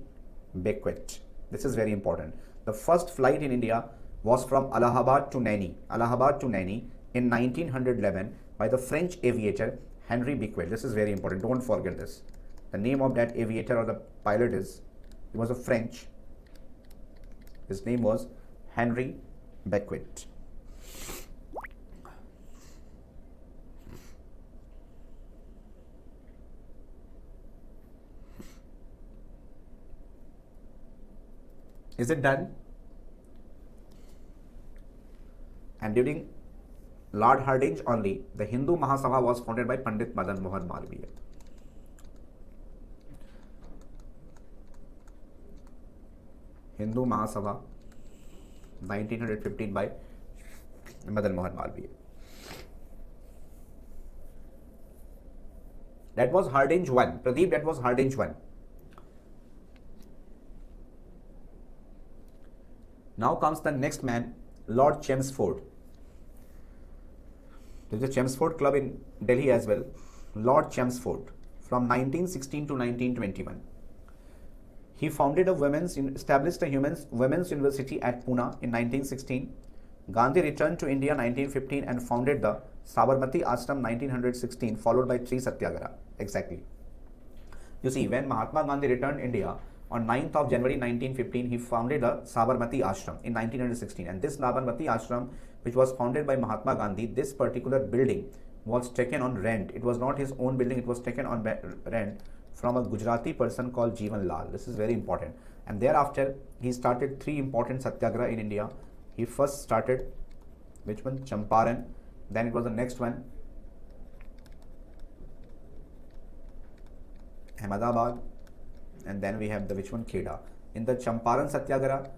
S1: Becquet. This is very important. The first flight in India was from Allahabad to Naini in 1911 by the French aviator Henry Becquet. This is very important. Don't forget this. The name of that aviator or the pilot he was a French. His name was Henry Becquet. Is it done? And during Lord Hardinge only, the Hindu Mahasabha was founded by Pandit Madan Mohan Malviya. Hindu Mahasabha, 1915 by Madan Mohan Malviya. That was Hardinge 1. Pradeep, that was Hardinge 1. Now comes the next man, Lord Chelmsford. There is a Chelmsford club in Delhi as well. Lord Chelmsford from 1916 to 1921. He founded established a women's university at Pune in 1916. Gandhi returned to India 1915 and founded the Sabarmati Ashram 1916, followed by 3 Satyagraha. Exactly. You see, when Mahatma Gandhi returned India on 9th of January 1915, he founded the Sabarmati Ashram in 1916. And this Sabarmati Ashram, which was founded by Mahatma Gandhi, this particular building was taken on rent. It was not his own building, it was taken on rent from a Gujarati person called Jeevan Lal. This is very important. And thereafter, he started 3 important satyagraha in India. He first started, which one? Champaran. Then it was the next one, Ahmedabad. And then we have the which one? Kheda. In the Champaran Satyagraha,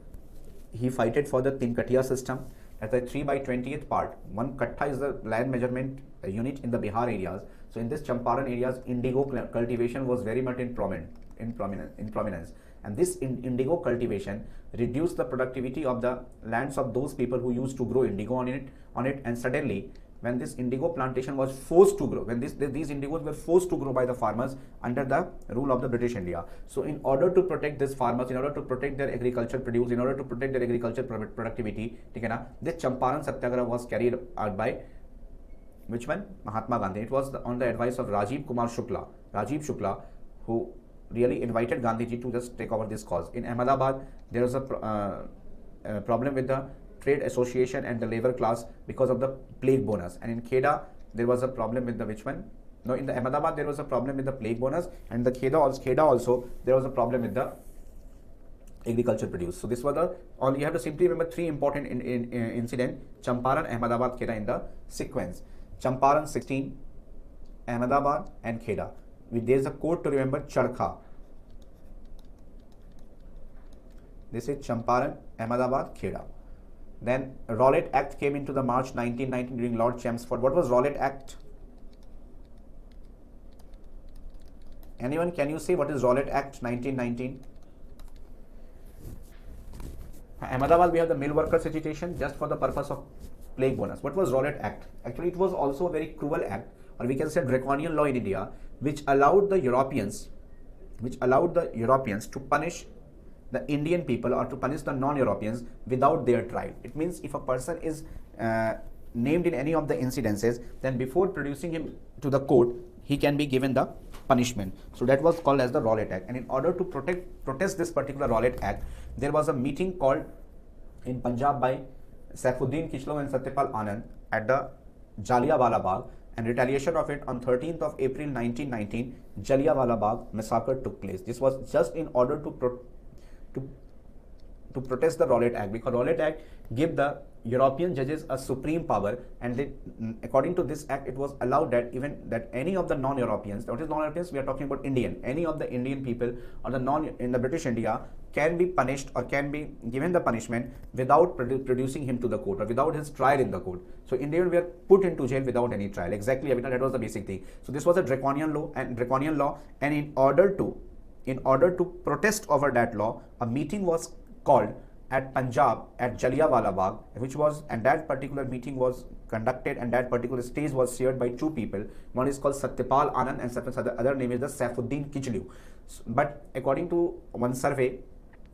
S1: he fighted for the Tinkatiya system as a 3 by 20th part. 1 kattha is the land measurement unit in the Bihar areas. So in this Champaran areas, indigo cultivation was very much in prominence. And this indigo cultivation reduced the productivity of the lands of those people who used to grow indigo on it. And suddenly, when this indigo plantation was forced to grow, when these indigos were forced to grow by the farmers under the rule of the British India. So in order to protect these farmers, in order to protect their agriculture produce, in order to protect their agriculture productivity, this Champaran Satyagraha was carried out by which one? Mahatma Gandhi. It was on the advice of Rajiv Shukla, who really invited Gandhiji to just take over this cause. In Ahmedabad, there was a problem with the trade association and the labor class because of the plague bonus. And in Kheda, there was a problem with the which one? No, in the Ahmedabad, there was a problem with the plague bonus, and the Kheda also, there was a problem with the agriculture produce. So this was you have to simply remember 3 important incident: Champaran, Ahmedabad, Kheda in the sequence. Champaran 16, Ahmedabad and Kheda. There is a code to remember, Charkha. This is Champaran, Ahmedabad, Kheda. Then Rowlatt Act came into the March 1919 during Lord Chelmsford. What was Rowlatt Act? Anyone, can you say what is Rowlatt Act 1919? Ahmedabad, we have the mill workers agitation just for the purpose of plague bonus. What was Rowlatt Act? Actually, it was also a very cruel act, or we can say draconian law in India, which allowed the Europeans to punish the Indian people or to punish the non-Europeans without their trial. It means if a person is named in any of the incidences, then before producing him to the court, he can be given the punishment. So that was called as the Rowlatt Act. And in order to protest this particular Rowlatt Act, there was a meeting called in Punjab by Saifuddin Kichlo and Satyapal Anand at the Jallianwala Bagh, and retaliation of it on 13th of April 1919, Jallianwala Bagh massacre took place. This was just in order to to protest the Rowlatt Act, because Rowlatt Act gave the European judges a supreme power, and they, according to this act, it was allowed that even that any of the non-Europeans, what is non-Europeans? We are talking about Indian, any of the Indian people or the non in the British India can be punished or can be given the punishment without producing him to the court or without his trial in the court. So Indians were put into jail without any trial. Exactly, that was the basic thing. So this was a draconian law, and in order to protest over that law, a meeting was called at Punjab at Jallianwala Bagh, and that particular meeting was conducted, and that particular stage was shared by two people. One is called Satyapal Anand, and the other name is the Saifuddin Kichlu. But according to one survey,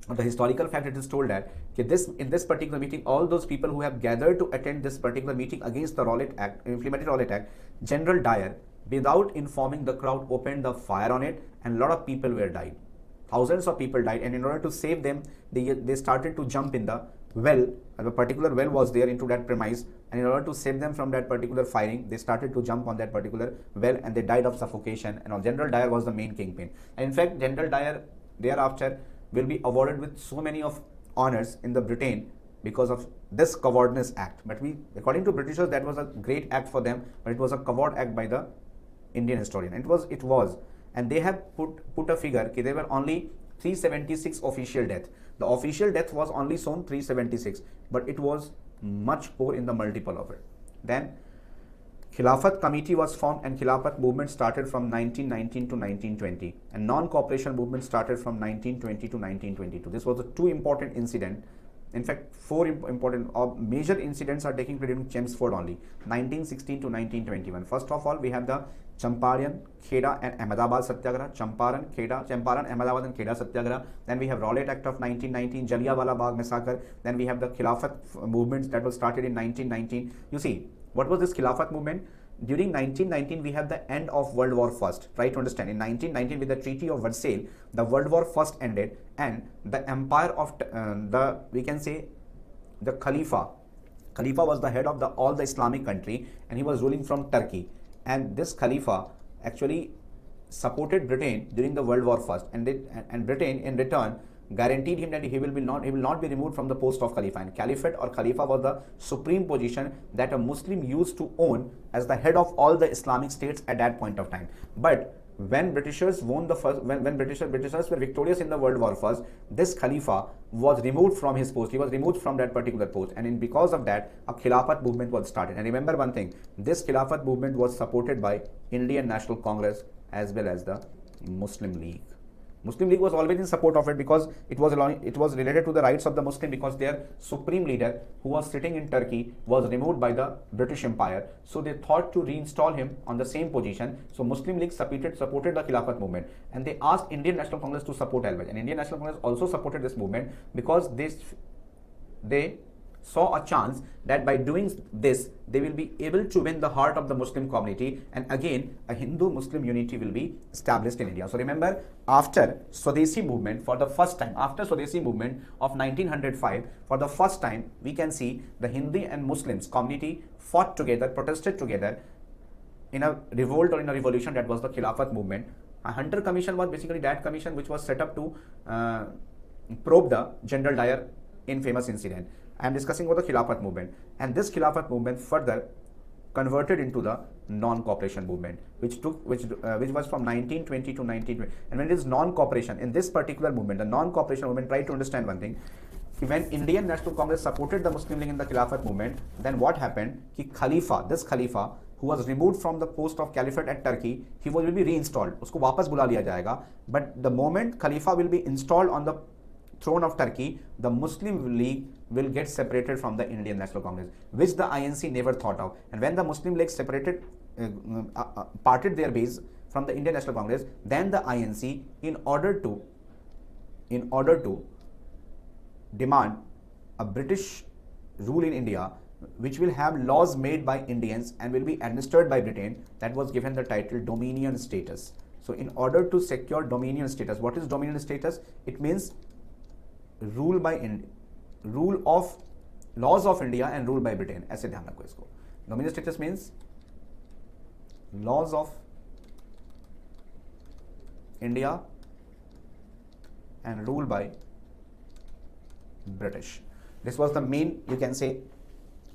S1: the historical fact, it is told that in this particular meeting, all those people who have gathered to attend this particular meeting against the Rowlatt Act, implemented Rowlatt Act, General Dyer, without informing the crowd, opened the fire on it, and a lot of people were died. Thousands of people died, and in order to save them, they started to jump in the well. A particular well was there into that premise, and in order to save them from that particular firing, they started to jump on that particular well, and they died of suffocation. And General Dyer was the main kingpin. And in fact, General Dyer thereafter will be awarded with so many of honors in the Britain because of this cowardness act. But according to Britishers, that was a great act for them, but it was a coward act by the Indian historian. It was. And they have put a figure that there were only 376 official deaths. The official death was only shown 376, but it was much more in the multiple of it. Then Khilafat committee was formed, and Khilafat movement started from 1919 to 1920, and non-cooperation movement started from 1920 to 1922. This was the two important incidents. In fact, four important major incidents are taking place in Chelmsford only, 1916 to 1921. First of all, we have the Champaran, Kheda and Ahmedabad Satyagraha, Champaran, Ahmedabad and Kheda Satyagraha. Then we have Rowlatt Act of 1919, Jallianwala Bagh massacre. Then we have the Khilafat movements that was started in 1919. You see, what was this Khilafat movement? During 1919, we have the end of World War I. Try to understand. In 1919, with the Treaty of Versailles, the World War I ended, and the empire of the Khalifa. Khalifa was the head of all the Islamic country, and he was ruling from Turkey. And this Khalifa actually supported Britain during the World War I, and Britain in return guaranteed him that he will not be removed from the post of Khalifa. And Caliphate or Khalifa was the supreme position that a Muslim used to own as the head of all the Islamic states at that point of time. But when Britishers won Britishers were victorious in the World War I, this Khalifa was removed from his post. He was removed from that particular post, and because of that, a Khilafat movement was started. And remember one thing: this Khilafat movement was supported by Indian National Congress as well as the Muslim League. Muslim League was always in support of it because it was related to the rights of the Muslim, because their supreme leader, who was sitting in Turkey, was removed by the British Empire. So they thought to reinstall him on the same position. So Muslim League supported the Khilafat movement, and they asked Indian National Congress to support as well. And Indian National Congress also supported this movement because they saw a chance that by doing this, they will be able to win the heart of the Muslim community, and again a Hindu-Muslim unity will be established in India. So remember, after Swadeshi movement, for the first time, after Swadeshi movement of 1905, for the first time we can see the Hindu and Muslims community fought together, protested together in a revolt or in a revolution. That was the Khilafat movement. A Hunter Commission was basically that commission which was set up to probe the General Dyer infamous incident. I am discussing about the Khilafat movement, and this Khilafat movement further converted into the non-cooperation movement, which was from 1920 to 1920. And when it is non-cooperation in this particular movement, the non-cooperation movement, try to understand one thing: when Indian National Congress supported the Muslim League in the Khilafat movement, then what happened? This Khalifa, who was removed from the post of Caliphate at Turkey, he will be reinstalled. उसको वापस बुला लिया जाएगा. But the moment Khalifa will be installed on the throne of Turkey, the Muslim League will get separated from the Indian National Congress, which the INC never thought of. And when the Muslim League parted their base from the Indian National Congress, then the INC, in order to demand a British rule in India, which will have laws made by Indians and will be administered by Britain, that was given the title Dominion status. So in order to secure Dominion status, what is Dominion status? It means laws of India and rule by Britain. ऐसे ध्यान रखो इसको. Dominion status means laws of India and rule by British. This was the main, you can say,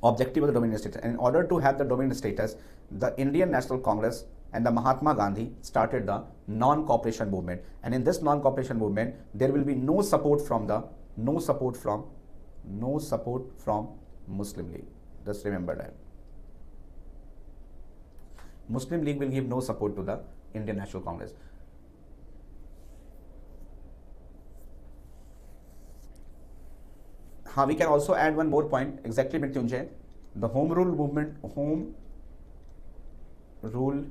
S1: objective of the dominant status. And in order to have the dominant status, the Indian National Congress and the Mahatma Gandhi started the non-cooperation movement. And in this non-cooperation movement, there will be no support from Muslim League. Just remember that. Muslim League will give no support to the Indian National Congress. We can also add one more point, exactly Mrityunjay. The Home Rule movement, Home Rule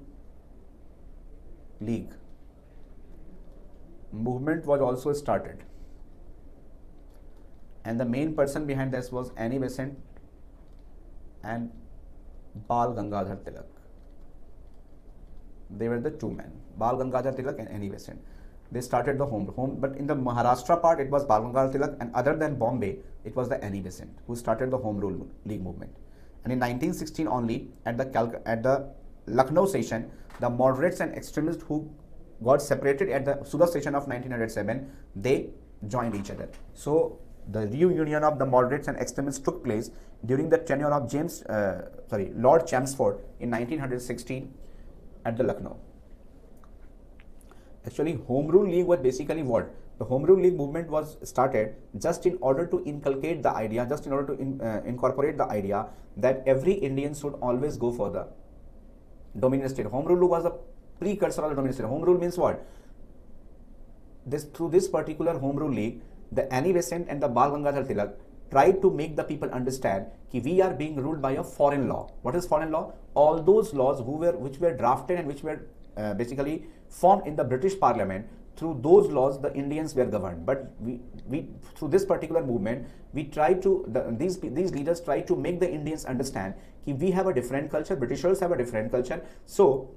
S1: League movement was also started. And the main person behind this was Annie Besant and Bal Gangadhar Tilak. They were the two men, Bal Gangadhar Tilak and Annie Besant. They started the home, but in the Maharashtra part, it was Bal Gangadhar Tilak, and other than Bombay, it was the Annie Besant who started the Home Rule League movement. And in 1916 only, at the Lucknow session, the moderates and extremists who got separated at the Surat session of 1907, they joined each other. So the reunion of the moderates and extremists took place during the tenure of Lord Chelmsford in 1916 at the Lucknow. Actually, Home Rule League was basically what? The Home Rule League movement was started just in order to inculcate the idea, just in order to incorporate the idea that every Indian should always go for the dominant state. Home Rule was a precursor of the dominant state. Home Rule means what? Through this particular Home Rule League, the Annie Besant and the Bal Gangadhar Tilak tried to make the people understand that we are being ruled by a foreign law. What is foreign law? All those laws which were drafted and which were basically formed in the British Parliament, through those laws the Indians were governed. But we through this particular movement, we try to these leaders try to make the Indians understand that we have a different culture, Britishers have a different culture, so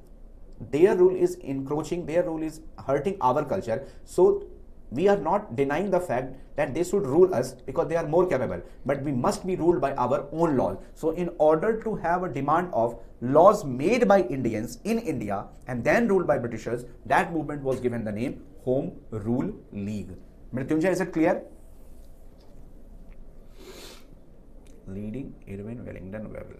S1: their rule is encroaching, their rule is hurting our culture. So we are not denying the fact that they should rule us because they are more capable, but we must be ruled by our own laws. So in order to have a demand of laws made by Indians in India and then ruled by Britishers, that movement was given the name Home Rule League. Mrityunjay, is it clear? Leading Irving Wellington Webber.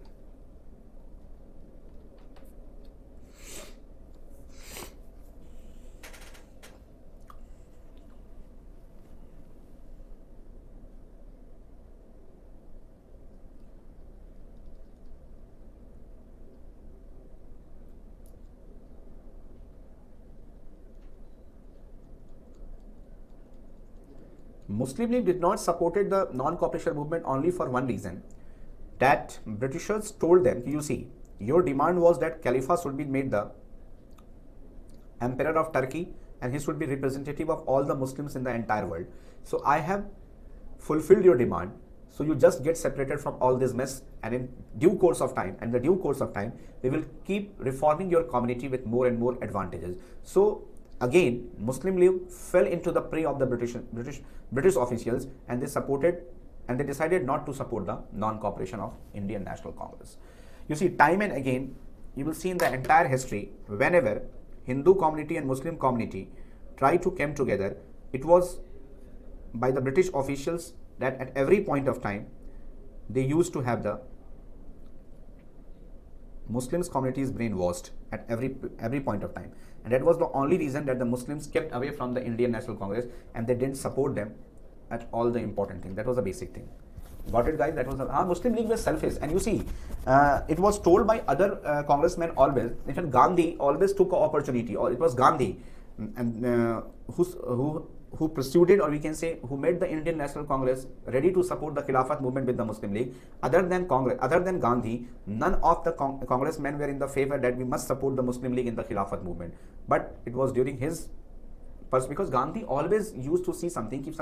S1: Muslim League did not supported the non-cooperation movement only for one reason, that Britishers told them, you see, your demand was that Khalifa should be made the Emperor of Turkey and he should be representative of all the Muslims in the entire world. So I have fulfilled your demand, so you just get separated from all this mess, and in due course of time, we will keep reforming your community with more and more advantages. So again, Muslim League fell into the prey of the British officials, and they decided not to support the non-cooperation of Indian National Congress. You see, time and again, you will see in the entire history, whenever Hindu community and Muslim community try to come together, it was by the British officials that at every point of time, they used to have the Muslims community is brainwashed at every point of time, and that was the only reason that the Muslims kept away from the Indian National Congress and they didn't support them at all the important things. That was a basic thing. Got it, guys? That was Muslim League was selfish, and you see, it was told by other congressmen always. In fact, Gandhi always took an opportunity, or it was Gandhi, and who pursued, or we can say, who made the Indian National Congress ready to support the Khilafat movement with the Muslim League. Other than Gandhi, none of the congressmen were in the favor that we must support the Muslim League in the Khilafat movement. But it was during his because Gandhi always used to see something. If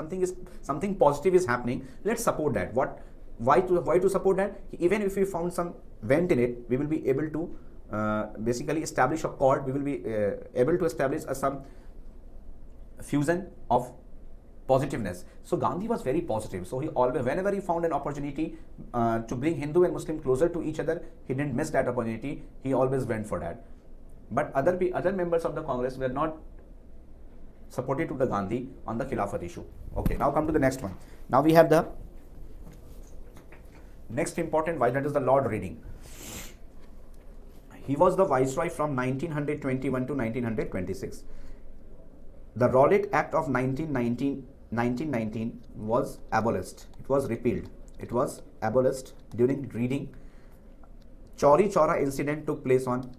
S1: something positive is happening, let's support that. Why to support that? Even if we found some vent in it, we will be able to basically establish a chord. We will be able to establish some fusion of positiveness. So Gandhi was very positive. So he always, whenever he found an opportunity to bring Hindu and Muslim closer to each other, he didn't miss that opportunity. He always went for that. but other members of the Congress were not supported to the Gandhi on the Khilafat issue. Okay, now come to the next one. Now we have the next important vice, that is the Lord Reading. He was the viceroy from 1921 to 1926. The Rowlatt Act of 1919 was abolished. It was repealed. It was abolished during reading. Chauri Chaura incident took place on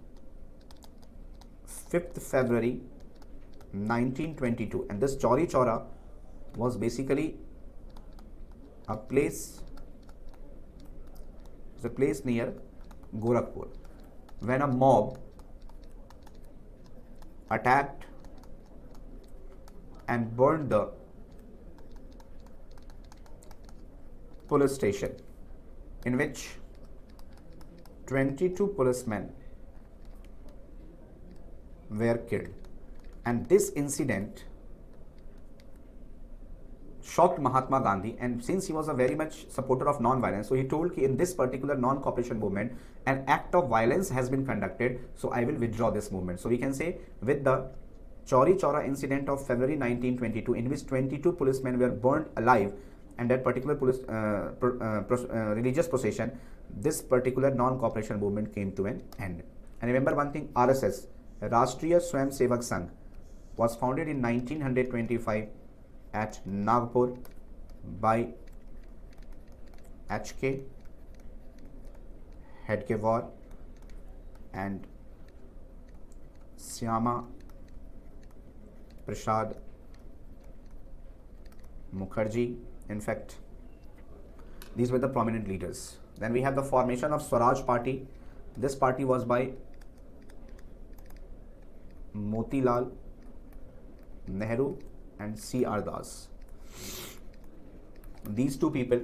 S1: 5th February 1922, and this Chauri Chaura was basically a place near Gorakhpur, when a mob attacked and burned the police station, in which 22 policemen were killed. And this incident shocked Mahatma Gandhi, and since he was a very much supporter of non-violence, so he told in this particular non-cooperation movement an act of violence has been conducted, so I will withdraw this movement. So we can say with the Chauri Chaura incident of February 1922, in which 22 policemen were burned alive, and that particular religious procession, this particular non-cooperation movement came to an end. And remember one thing, RSS, Rashtriya Swayam Sevak Sangh, was founded in 1925 at Nagpur by H.K. Hedgewar and Syama Prasad Mukherjee. In fact, these were the prominent leaders. Then we have the formation of Swaraj Party. This party was by Motilal Nehru and C.R. Das. These two people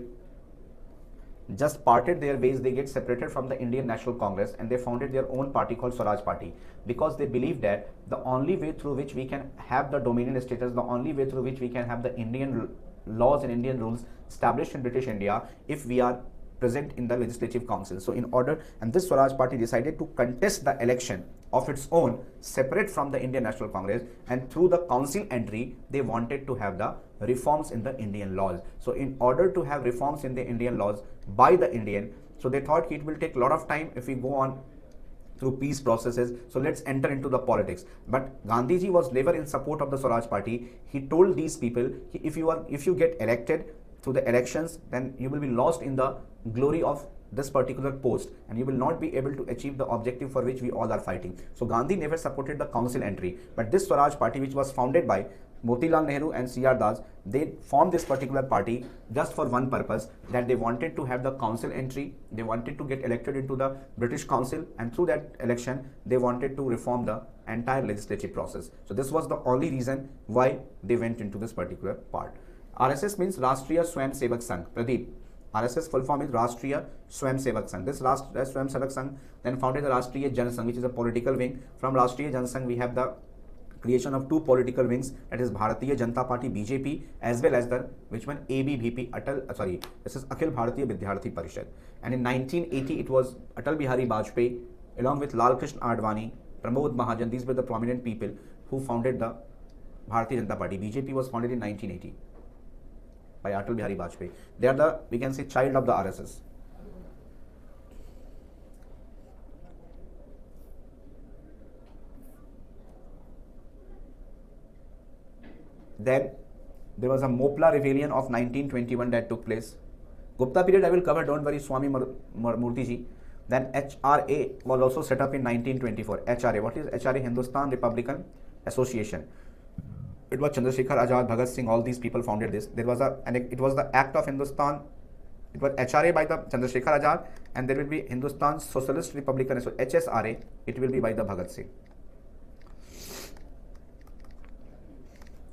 S1: just parted their ways. They get separated from the Indian National Congress and they founded their own party called Swaraj Party, because they believed that the only way through which we can have the dominion status, the only way through which we can have the Indian laws and Indian rules established in British India, if we are present in the legislative council. So in order, and this Swaraj Party decided to contest the election of its own separate from the Indian National Congress, and through the council entry they wanted to have the reforms in the Indian laws. So in order to have reforms in the Indian laws by the Indian, so they thought it will take a lot of time if we go on through peace processes, so let's enter into the politics. But Gandhiji was never in support of the Swaraj Party. He told these people, if you get elected through the elections, then you will be lost in the glory of this particular post and you will not be able to achieve the objective for which we all are fighting. So Gandhi never supported the council entry, but this Swaraj Party, which was founded by Motilal Nehru and C.R. Das, they formed this particular party just for one purpose, that they wanted to have the council entry, they wanted to get elected into the British Council, and through that election they wanted to reform the entire legislative process. So this was the only reason why they went into this particular part. RSS means Rashtriya Swayam Sevak Sangh. Pradeep, RSS full form is Rashtriya Swayam Sevak Sangh. This Rashtriya Swayam Sevak Sangh then founded the Rashtriya Jan Sangh, which is a political wing. From Rashtriya Jan Sangh we have the creation of two political wings, that is Bharatiya Janata Party BJP, as well as the which one ABVP this is Akhil Bharatiya Vidyarthi Parishad. And in 1980 it was Atal Bihari Vajpayee along with Lal Krishna Advani, Pramod Mahajan. These were the prominent people who founded the Bharatiya Janata Party. BJP was founded in 1980 by Atal Bihari Vajpayee. They are the, we can say, child of the RSS. Then there was a Mopla rebellion of 1921 that took place. Gupta period I will cover, don't worry, Swami Murthy ji. Then HRA was also set up in 1924. HRA, what is HRA? Hindustan Republican Association. It was Chandrasekhar Azad, Bhagat Singh, all these people founded this. There was it was the Act of Hindustan. It was HRA by the Chandrasekhar Azad, and there will be Hindustan Socialist Republican Association, HSRA. It will be by the Bhagat Singh.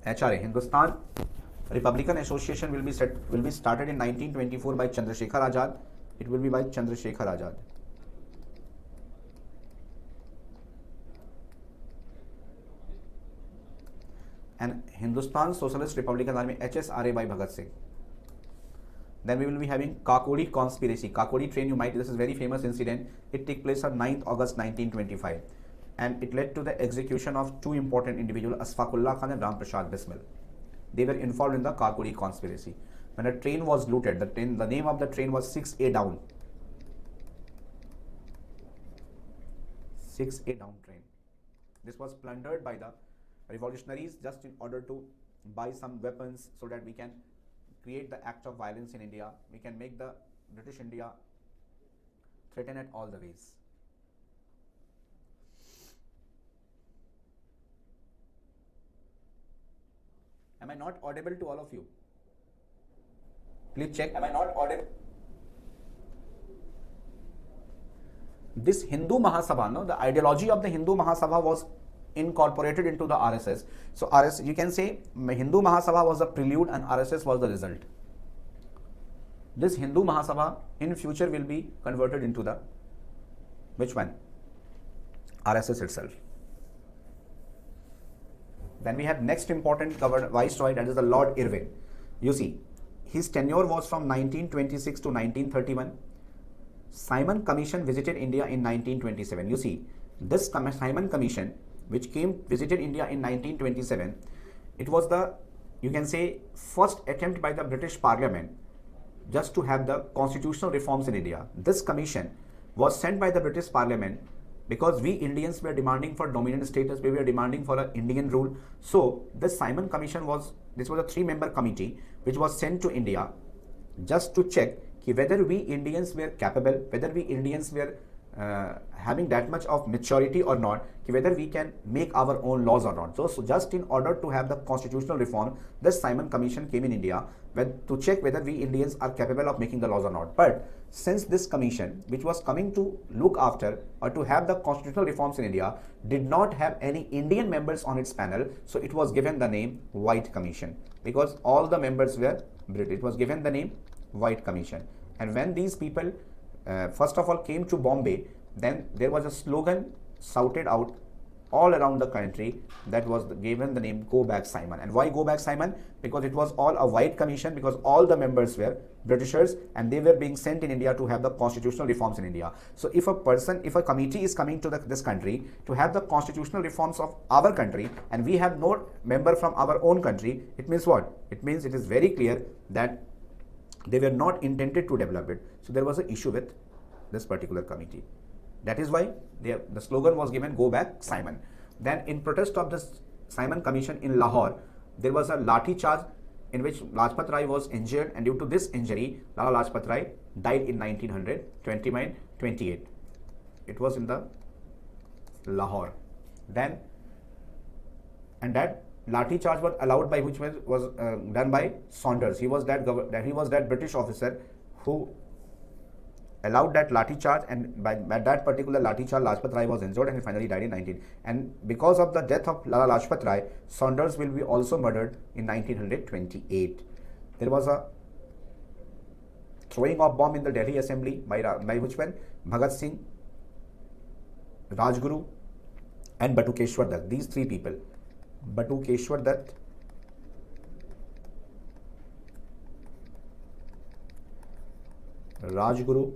S1: HRA, Hindustan Republican Association, will be started in 1924 by Chandrasekhar Azad. It will be by Chandrasekhar Azad. And Hindustan Socialist Republican Army, HSRA, by Bhagat Singh. Then we will be having Kakori conspiracy. Kakori train, you might, this is very famous incident. It took place on 9th August 1925. and it led to the execution of two important individuals, Asfaqullah Khan and Ram Prasad Bismil. They were involved in the Karkuri conspiracy. When a train was looted, the name of the train was 6A Down. 6A Down train. This was plundered by the revolutionaries just in order to buy some weapons so that we can create the act of violence in India. We can make the British India threaten at all the ways. Am I not audible to all of you? Please check. Am I not audible? This Hindu Mahasabha, no, the ideology of the Hindu Mahasabha was incorporated into the RSS. So RSS, you can say Hindu Mahasabha was the prelude and RSS was the result. This Hindu Mahasabha in future will be converted into the, which one? RSS itself. Then we have next important viceroy, that is the Lord Irwin. You see, his tenure was from 1926 to 1931. Simon Commission visited India in 1927. You see, this Simon Commission, which visited India in 1927, it was the, you can say, first attempt by the British Parliament just to have the constitutional reforms in India. This commission was sent by the British Parliament because we Indians were demanding for dominant status, we were demanding for an Indian rule. So the Simon Commission was a 3-member committee which was sent to India just to check whether we Indians were capable, whether we Indians were having that much of maturity or not, whether we can make our own laws or not. So just in order to have the constitutional reform, the Simon Commission came in India to check whether we Indians are capable of making the laws or not. But since this commission, which was coming to look after or to have the constitutional reforms in India, did not have any Indian members on its panel, so it was given the name White Commission, because all the members were British. It was given the name White Commission. And when these people first of all came to Bombay, then there was a slogan shouted out all around the country that was given the name Go Back Simon. And why Go Back Simon? Because it was all a White Commission, because all the members were Britishers and they were being sent in India to have the constitutional reforms in India. So if a committee is coming to this country to have the constitutional reforms of our country and we have no member from our own country, it means what? It means it is very clear that they were not intended to develop it. So there was an issue with this particular committee. That is why the slogan was given, Go Back Simon. Then in protest of this Simon Commission in Lahore, there was a Lathi charge in which Lajpat Rai was injured, and due to this injury, Lala Lajpat Rai died in 1928. It was in the Lahore. Then, and that Lathi charge was allowed by which was done by Saunders. He was that British officer who allowed that Lathi charge, and by that particular Lathi charge, Lajpat Rai was injured and he finally died in 19. And because of the death of Lala Lajpat Rai, Saunders will be also murdered in 1928. There was a throwing of bomb in the Delhi Assembly by which one? Bhagat Singh, Rajguru and Batukeshwar Dutt. These 3 people. Batukeshwar Dutt, Rajguru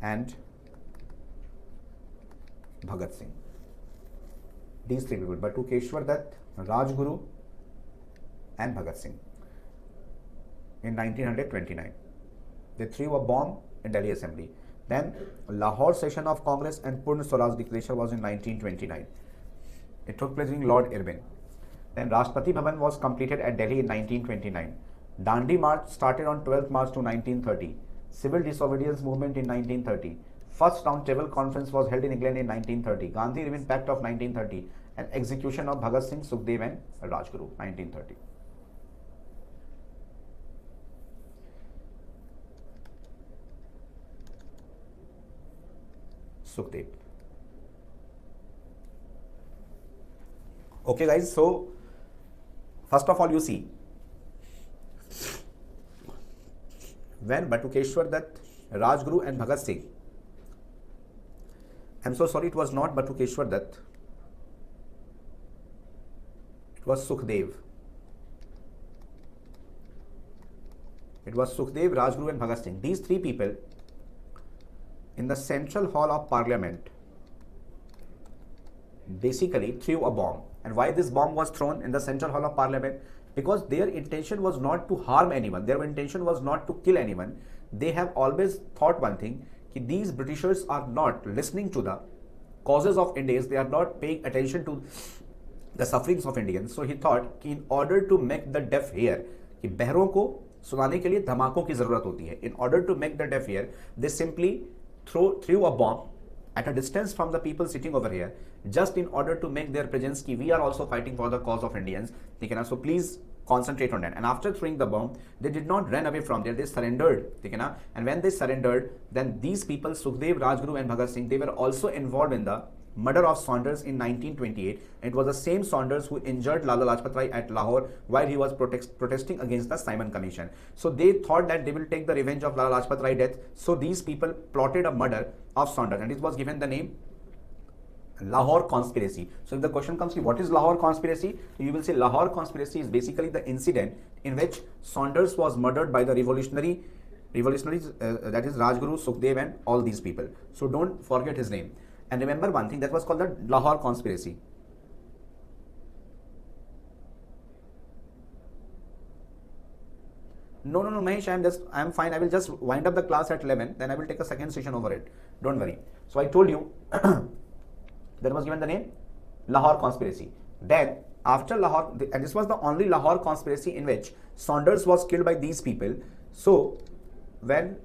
S1: and Bhagat Singh. These 3 people, Batukeshwar Dutt, Rajguru and Bhagat Singh, in 1929. They threw a bomb in Delhi Assembly. Then Lahore session of Congress and Purna Swaraj declaration was in 1929. It took place in Lord Irwin. Then Rashtrapati Bhavan was completed at Delhi in 1929. Dandi March started on 12th March to 1930. Civil disobedience movement in 1930. First round table conference was held in England in 1930. Gandhi-Irwin Pact of 1930 and execution of Bhagat Singh, Sukhdev and Rajguru, 1930. Sukhdev. Okay guys, so first of all you see, when Batukeshwar Dutt, Rajguru and Bhagat Singh, I'm so sorry, it was not Batukeshwar Dutt, it was Sukhdev. It was Sukhdev, Rajguru and Bhagat Singh. These 3 people in the Central Hall of Parliament basically threw a bomb. And why this bomb was thrown in the Central Hall of Parliament? Because their intention was not to harm anyone, their intention was not to kill anyone. They have always thought one thing, that these Britishers are not listening to the causes of Indians, they are not paying attention to the sufferings of Indians. So he thought कि in order to make the deaf hear, कि बहरों को सुनाने के लिए धमाकों की जरूरत होती है. In order to make the deaf hear, they simply threw a bomb at a distance from the people sitting over here, just in order to make their presence कि we are also fighting for the cause of Indians. ठीक है ना? So please concentrate on that. And after throwing the bomb, they did not run away from there, they surrendered. ठीक है ना? And when they surrendered, then these people, Sukhdev, Rajguru and Bhagat Singh, they were also involved in the murder of Saunders in 1928. It was the same Saunders who injured Lala Lajpat Rai at Lahore while he was protesting against the Simon Commission. So they thought that they will take the revenge of Lala Lajpat Rai death. So these people plotted a murder of Saunders, and it was given the name Lahore Conspiracy. So if the question comes, what is Lahore Conspiracy? You will say Lahore Conspiracy is basically the incident in which Saunders was murdered by the revolutionaries, that is Rajguru, Sukhdev and all these people. So don't forget his name. And remember one thing, that was called the Lahore Conspiracy. No, Mahesh, I'm fine. I will just wind up the class at 11. Then I will take a second session over it. Don't worry. So I told you, that was given the name Lahore Conspiracy. Then after Lahore, and this was the only Lahore Conspiracy in which Saunders was killed by these people. So when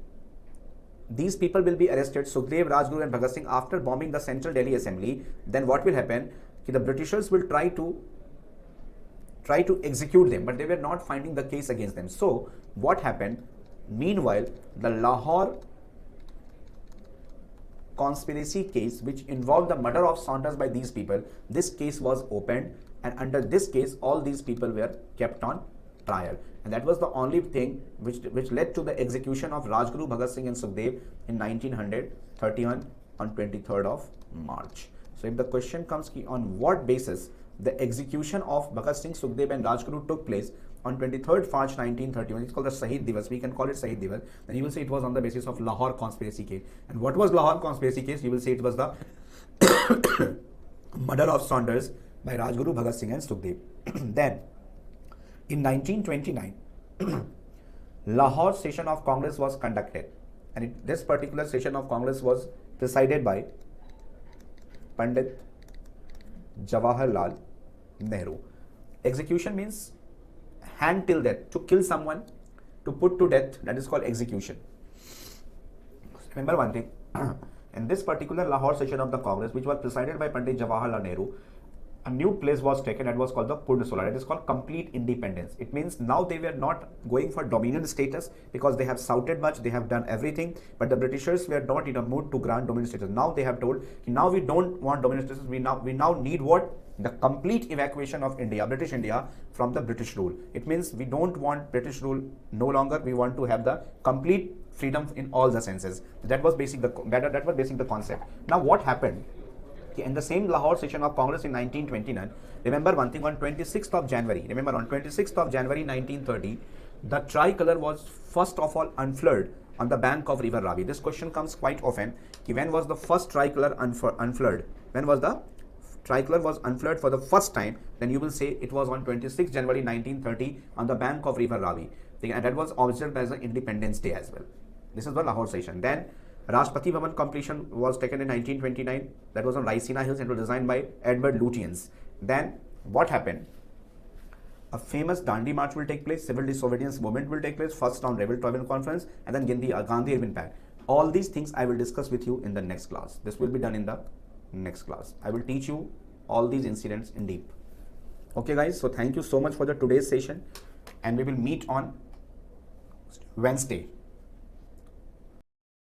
S1: these people will be arrested, Sukhdev, Rajguru and Bhagat Singh, after bombing the Central Delhi Assembly, then what will happen? The Britishers will try to execute them, but they were not finding the case against them. So what happened? Meanwhile, the Lahore Conspiracy case, which involved the murder of Saunders by these people, this case was opened, and under this case all these people were kept on trial. And that was the only thing which led to the execution of Rajguru, Bhagat Singh and Sukhdev in 1931 on 23rd of March. So if the question comes on what basis the execution of Bhagat Singh, Sukhdev and Rajguru took place on 23rd March 1931, it's called the Shahid Divas, we can call it Shahid Divas, then you will say it was on the basis of Lahore Conspiracy case. And what was Lahore Conspiracy case? You will say it was the murder of Saunders by Rajguru, Bhagat Singh and Sukhdev. Then in 1929, Lahore session of Congress was conducted, and this particular session of Congress was presided by Pandit Jawaharlal Nehru. Execution means hand till death, to kill someone, to put to death, that is called execution. Remember one thing, in this particular Lahore session of the Congress, which was presided by Pandit Jawaharlal Nehru, a new place was taken that was called the Purna Solar. It is called complete independence. It means now they were not going for dominion status because they have shouted much, they have done everything, but the Britishers were not in a mood to grant dominion status. Now they have told, now we don't want dominion status, we now need what? The complete evacuation of India, British India, from the British rule. It means we don't want British rule no longer, we want to have the complete freedom in all the senses. That was that was basic the concept. Now what happened? In the same Lahore session of Congress in 1929, remember one thing, on 26th of January, on 26th of January 1930, the tricolor was first of all unfurled on the bank of river Ravi. This question comes quite often, when was the first tricolor unfurled? When was the tricolor was unfurled for the first time? Then you will say it was on 26th January 1930 on the bank of river Ravi. And that was observed as an Independence Day as well. This is the Lahore session. Then Rashtrapati Bhavan completion was taken in 1929. That was on Raisina Hills and was designed by Edward Lutyens. Then what happened? A famous Dandi March will take place, civil disobedience movement will take place, first on Rebel Tribal Conference, and then Gandhi Irvin Pact. All these things I will discuss with you in the next class. This will be done in the next class. I will teach you all these incidents in deep. Okay guys, so thank you so much for the today's session, and we will meet on Wednesday.